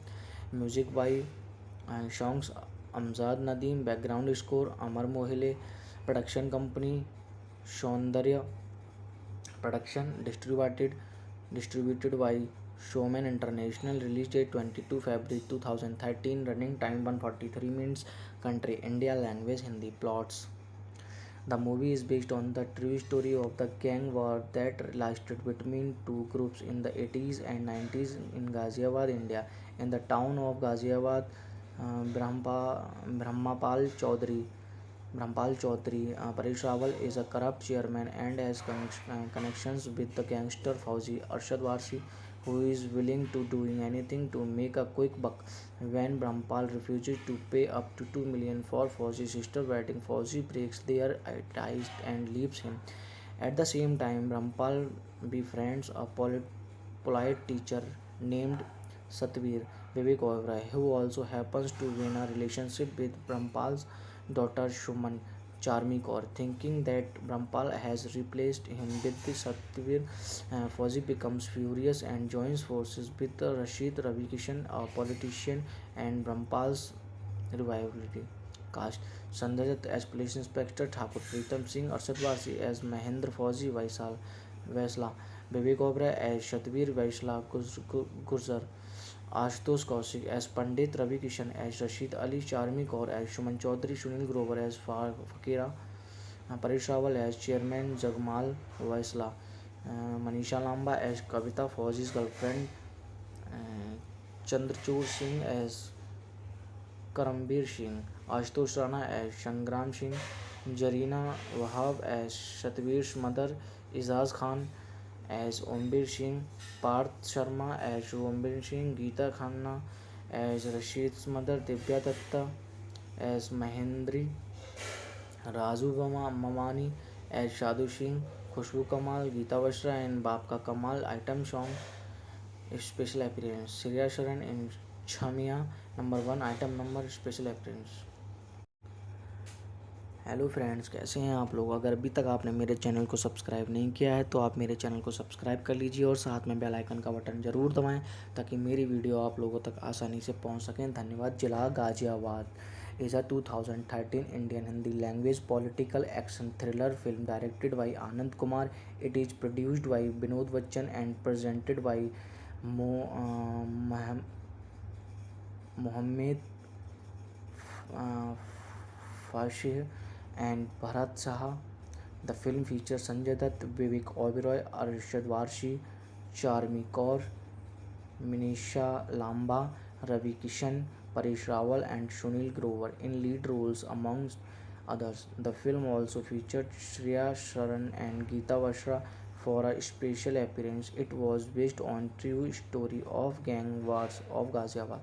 Music by songs Amjad Nadeem. Background score Amar Mohile. Production company Saundarya Production. Distributed by Showman International. Release date 22 February 2013. Running time 143 minutes. Country India. Language Hindi. Plots. The movie is based on the true story of the gang war that lasted between two groups in the 80s and 90s in Ghaziabad, India. In the town of Ghaziabad, Brahmapal Chaudhary Paresh Rawal is a corrupt chairman and has connections with the gangster Fauzi Arshad Varshi, who is willing to doing anything to make a quick buck. When Brahmapal refuses to pay up to 2 million for Fauzi's sister wedding, Fauzi breaks their ties and leaves him. At the same time, Brahmapal befriends a polite teacher named Satvir Vivek Oberoi, who also happens to be in a relationship with Brahmapal's daughter Shuman Charmi Kaur. Thinking that Brahmapal has replaced him with the Satvir, Fauzi becomes furious and joins forces with Rashid Ravi Kishan, a politician, and Brahmapal's revivality. Cast: Sanjay Dutt as Police Inspector Thakur, Pritam Singh, Arshad Varsi as Mahendra Fauzi Vaisla, Vivek Oberoi as Satvir Vaisla Gurjar, Ashutosh Kaushik as Pandit, Ravi Kishan as Rashid Ali, Charmi Kaur as Shuman Chaudhary, Sunil Grover as Fakira, Paresh Rawal as Chairman Jagmal Vaisla, Manisha Lamba as Kavita, Fauzi's girlfriend, Chandrachud Singh as Karambir Singh, Ashutosh Rana as Sangram Singh, Jarina Wahab as Satvir's mother, Izaz Khan as Ombir Singh, Parth Sharma as Ombir Singh, Geeta Khanna as Rashid's mother, Divya Datta as Mahendri, Razu Mamani as Shadu Singh, Khushbu Kamal, Geeta Vashra and Baap Ka Kamal. Item song special appearance Shreya Sharan in Chamiya number 1 item number special appearance. Hello friends, कैसे हैं आप लोग। अगर अभी तक आपने मेरे channel को सब्सक्राइब नहीं किया है तो आप मेरे चैनल को सब्सक्राइब कर लीजिए और साथ में बेल आइकन का बटन ज़रूर दबाएं ताकि मेरी वीडियो आप लोगों तक आसानी से पहुंच सकें। धन्यवाद। जिला Ghaziabad is a 2013 Indian Hindi language political action thriller film directed by Anand Kumar. It is produced by Binod Bachchan and presented by Mohammed Fashih and Bharat Saha. The film features Sanjay Dutt, Vivek Oberoi, Arshad Varshi, Charmi Kaur, Manisha Lamba, Ravi Kishan, Paresh Rawal, and Sunil Grover in lead roles, amongst others. The film also featured Shreya Sharan and Geeta Vashra for a special appearance. It was based on true story of gang wars of Ghaziabad.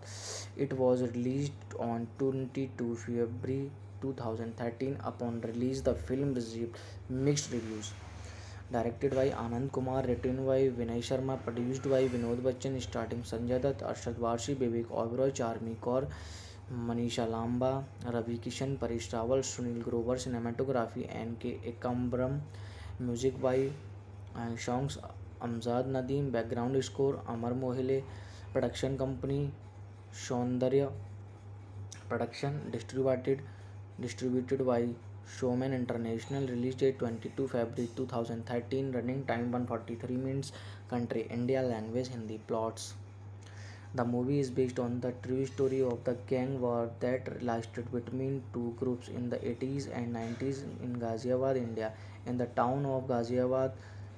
It was released on 22 February 2013. Upon release, the film received mixed reviews. Directed by Anand Kumar, written by Vinay Sharma, produced by Vinod Bachchan, starring Sanjay Dutt, Arshad Varshi, Vivek Oberoi, Charmi Kaur, Manisha Lamba, Ravi Kishan, Paresh Rawal, Sunil Grover, cinematography N.K. Ekambram, music by songs Amjad Nadeem, background score Amar Mohile, production company Saundarya Production, distributed by Showman International, release date 22 February 2013, running time 143 minutes, country India, language Hindi, plots. The movie is based on the true story of the gang war that lasted between two groups in the 80s and 90s in Ghaziabad, India. In the town of Ghaziabad,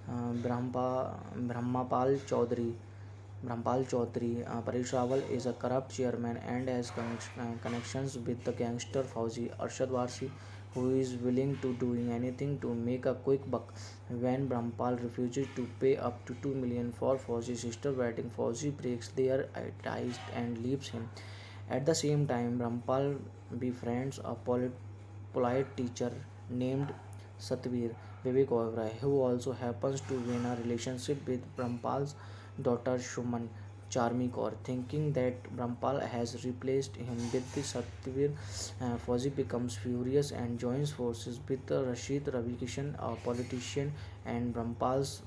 Brahmapal Chaudhary, Paresh Rawal is a corrupt chairman and has connections with the gangster Fauzi Arshad Warsi, who is willing to doing anything to make a quick buck. When Brahmapal refuses to pay up to 2 million for Fauzi's sister wedding, Fauzi breaks their ties and leaves him. At the same time, Brahmapal befriends a polite teacher named Satvir Vivek Oberoi, who also happens to win a relationship with Brahmapal's daughter Shuman Charmi Kaur. Thinking that Brahmpal has replaced him with the Satvir, Fauzi becomes furious and joins forces with Rashid Ravi Kishan, a politician, and Brahmpal's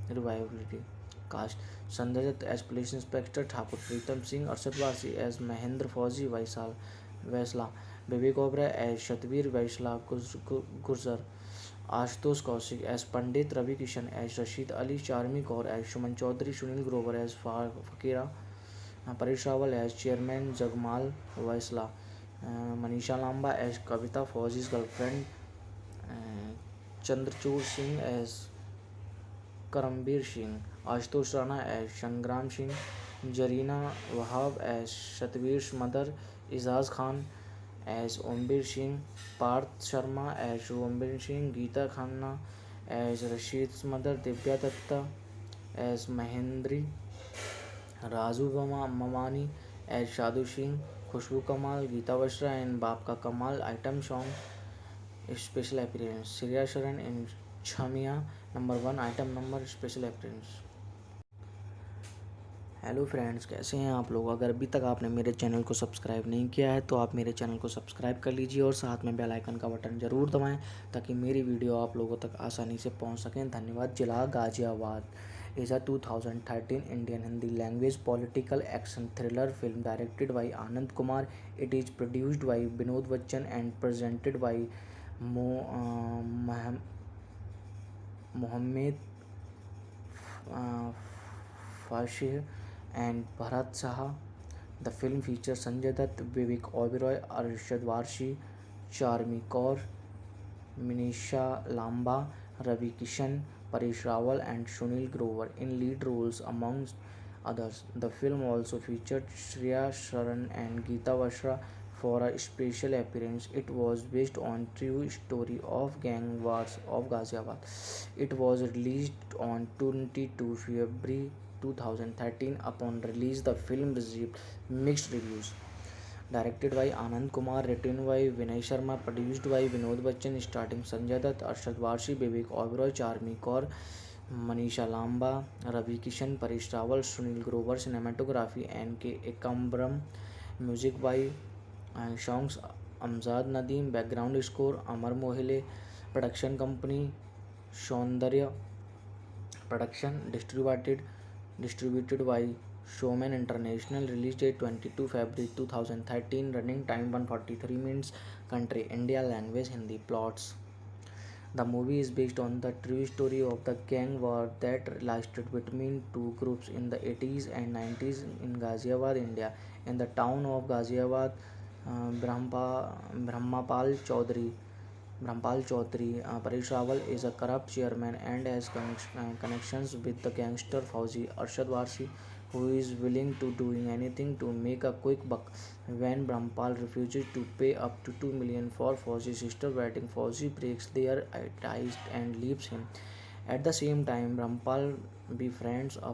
revivality. Cast Sanjay Dutt as Police Inspector Thakur, Pritam Singh Arshad Wasi as Mahendra Fauzi Vaisla, Vivek Oberoi as Satvir Vaisla Gurjar, Ashutosh Kaushik as Pandit, Ravi Kishan as Rashid Ali, Charmi Kaur as Shuman Chaudhary, Sunil Grover as Fakira, Paresh Rawal as Chairman Jagmal Vaisla, Manisha Lamba as Kavita, Fauzi's girlfriend, uh, Chandrachud Singh as Karambir Singh, Ashutosh Rana as Shangram Singh, Jarina Wahab as Satvir's mother, Izaz Khan as Ombir Singh, Parth Sharma as Ombir Singh, Geeta Khanna as Rashid's mother, Divya Datta as Mahendri, Razu Mamani as Shadu Singh, Khushbu Kamal, Geeta Vashra and Baap Ka Kamal. Item song special appearance Shreya Sharan in Chamia number 1 item number special appearance. Hello friends, कैसे हैं आप लोग। अगर अभी तक आपने मेरे channel को सब्सक्राइब नहीं किया है तो आप मेरे चैनल को सब्सक्राइब कर लीजिए और साथ में बेल आइकन का बटन ज़रूर दबाएं ताकि मेरी वीडियो आप लोगों तक आसानी से पहुंच सकें। धन्यवाद। जिला Ghaziabad is a 2013 Indian Hindi language political action thriller film directed by Anand Kumar. It is produced by Binod Bachchan and presented by Mohammed Fashih and Bharat Saha. The film features Sanjay Dutt, Vivek Oberoi, Arshad Warsi, Charmi Kaur, Manisha Lamba, Ravi Kishan, Paresh Rawal, and Sunil Grover in lead roles, amongst others. The film also featured Shreya Sharan and Geeta Vashra for a special appearance. It was based on true story of gang wars of Ghaziabad. It was released on 22 February 2013. Upon release, the film received mixed reviews. Directed by Anand Kumar, written by Vinay Sharma, produced by Vinod Bachchan, starring Sanjay Dutt, Arshad Warsi, Vivek Oberoi, Charmi Kaur, Manisha Lamba, Ravi Kishan, Paresh Rawal, Sunil Grover, cinematography N.K. Ekambram, music by songs Amjad Nadeem, background score Amar Mohile, production company Saundarya Production, distributed by Showman International, release date 22 February 2013, running time 143 minutes, country India, language Hindi, plots. The movie is based on the true story of the gang war that lasted between two groups in the 80s and 90s in Ghaziabad, India. In the town of Ghaziabad, Brahmapal Chaudhary, Paresh Rawal is a corrupt chairman and has connections with the gangster Fauzi Arshad Warsi, who is willing to doing anything to make a quick buck. When Brahmpal refuses to pay up to 2 million for Fauzi's sister wedding, Fauzi breaks their ties and leaves him. At the same time, Brahmpal befriends a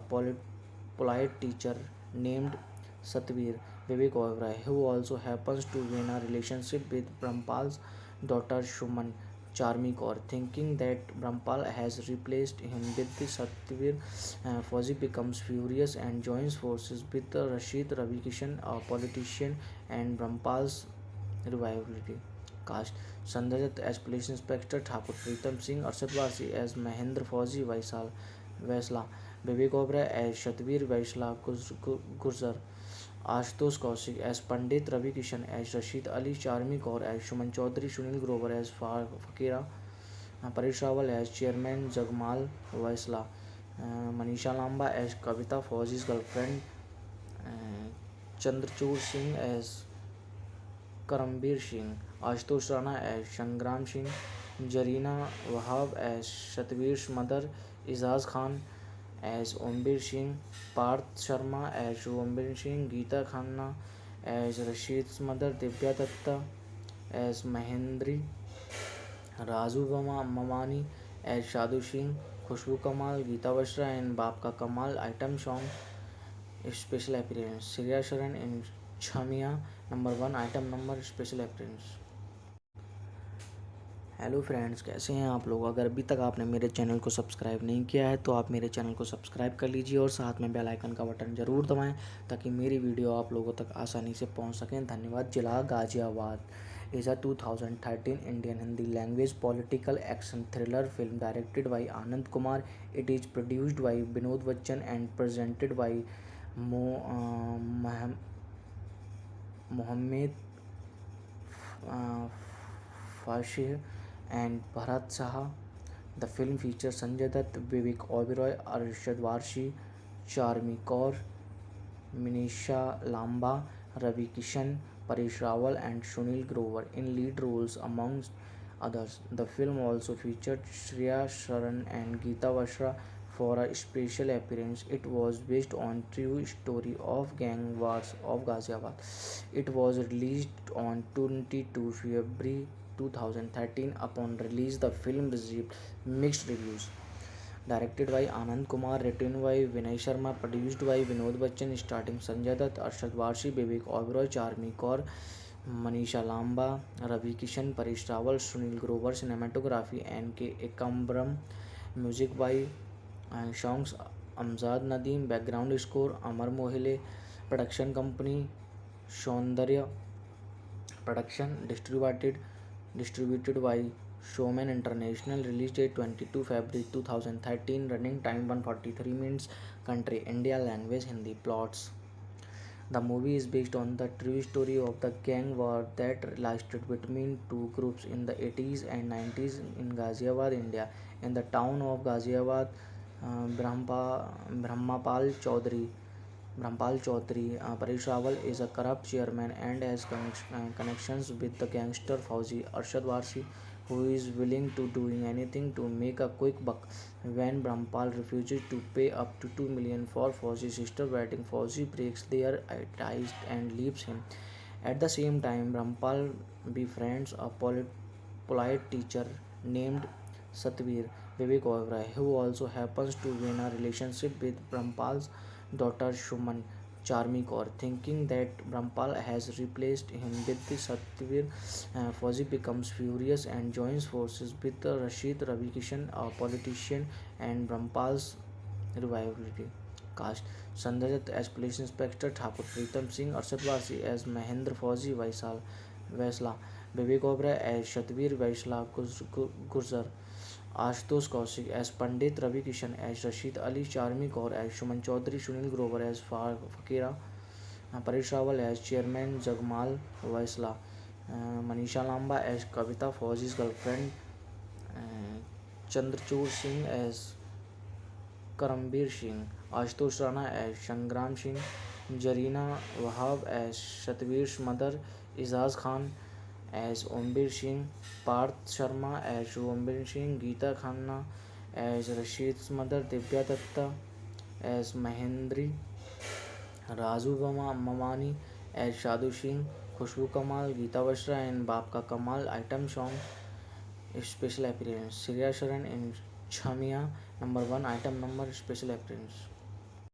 polite teacher named Satvir Vivek Oberoi, who also happens to win a relationship with Brahmpal's daughter Shuman Charmi Kaur. Thinking that Brahmpal has replaced him with the Satyavir, Fauzi becomes furious and joins forces with Rashid Ravi Kishan, a politician, and Brahmpal's revivality. Cast: Sanjay Dutt as Police Inspector Thakur, Pritam Singh, Arshad Wasi as Mahendra Fauzi Vaisla, Vivek Oberoi as Satyavir Vaisla Gurjar, Ashutosh Kaushik as Pandit, Ravi Kishan as Rashid Ali, Charmi Kaur as Suman Chaudhary, Sunil Grover as Fakira, Paresh Rawal as Chairman, Jagmal Vaisla, Manisha Lamba as Kavita, Fauzi's girlfriend, Chandrachud Singh as Karambir Singh, Ashutosh Rana as Sangram Singh, Jarina Wahab as Satvir's mother, Izaz Khan as Ombir Singh, Parth Sharma as Ombir Singh, Geeta Khanna as Rashid's mother, Divya Datta as Mahendri, Razu Mamani as Shadu Singh, Khushbu Kamal, Geeta Vashra and Baap Ka Kamal. Item song special appearance, Shreya Sharan in Chamia number 1 item number special appearance. Hello friends, कैसे हैं आप लोग? अगर अभी तक आपने मेरे channel को सब्सक्राइब नहीं किया है तो आप मेरे चैनल को सब्सक्राइब कर लीजिए और साथ में बेल आइकन का बटन ज़रूर दबाएं ताकि मेरी वीडियो आप लोगों तक आसानी से पहुंच सकें. धन्यवाद. जिला Ghaziabad is a 2013 Indian Hindi language political action thriller film directed by Anand Kumar. It is produced by Binod Bachchan and presented by Mohammed Fashih and Bharat Saha. The film features Sanjay Dutt, Vivek Oberoi, Arshad Warshi, Charmi Kaur, Manisha Lamba, Ravi Kishan, Paresh Rawal and Sunil Grover in lead roles amongst others. The film also featured Shreya Sharan and Geeta Vashra for a special appearance. It was based on true story of gang wars of Ghaziabad. It was released on 22 February 2013. Upon release, the film received mixed reviews. Directed by Anand Kumar, written by Vinay Sharma, produced by Binod Bachchan, starring Sanjay Dutt, Arshad Warshi, Vivek Oberoi, Charmi Kaur, Manisha Lamba, Ravi Kishan, Paresh Rawal, Sunil Grover. Cinematography N.K. Ekambram. Music by songs Amjad Nadeem. Background score Amar Mohile. Production company Saundarya Production. Distributed by Showman International. Release date 22 February 2013. Running time 143 minutes. Country India. Language Hindi. Plots. The movie is based on the true story of the gang war that lasted between two groups in the 80s and 90s in Ghaziabad, India. In the town of Ghaziabad, Brahmapal Chaudhary, Paresh Rawal is a corrupt chairman and has connections with the gangster Fauzi Arshad Warsi, who is willing to doing anything to make a quick buck. When Brahmpal refuses to pay up to 2 million for Fauzi's sister wedding, Fauzi breaks their ties and leaves him. At the same time, Brahmpal befriends a polite teacher named Satvir, Vivek Oberoi, who also happens to be in a relationship with Brahmpal's daughter Shuman, Charmi Kaur. Thinking that Brahmpal has replaced him with the Satyavir, Fauzi becomes furious and joins forces with Rashid Ravi Kishan, a politician, and Brahmpal's revivality. Cast: Sanjay Dutt as Police Inspector Thakur, Pritam Singh, Arshad Wasi as Mahendra Fauzi Vaisla, Vivek Oberoi as Satyavir Vaisla Gurjar, Ashutosh Kaushik as Pandit, Ravi Kishan as Rashid Ali, Charmi Kaur as Suman Chaudhary, Sunil Grover as Fakira, Paresh Rawal as Chairman, Jagmal Vaisla, Manisha Lamba as Kavita, Fauzi's girlfriend, Chandrachud Singh as Karambir Singh, Ashutosh Rana as Sangram Singh, Jarina Wahab as Satvir's mother, Izaz Khan as Ombir Singh, Parth Sharma as Ombir Singh, Geeta Khanna as Rashid's mother, Divya Datta as Mahendri, Razu Mamani as Shadu Singh, Khushbu Kamal, Geeta Vashra and Baap Ka Kamal. Item song special appearance, Shreya Sharan in Chamia number 1 item number special appearance.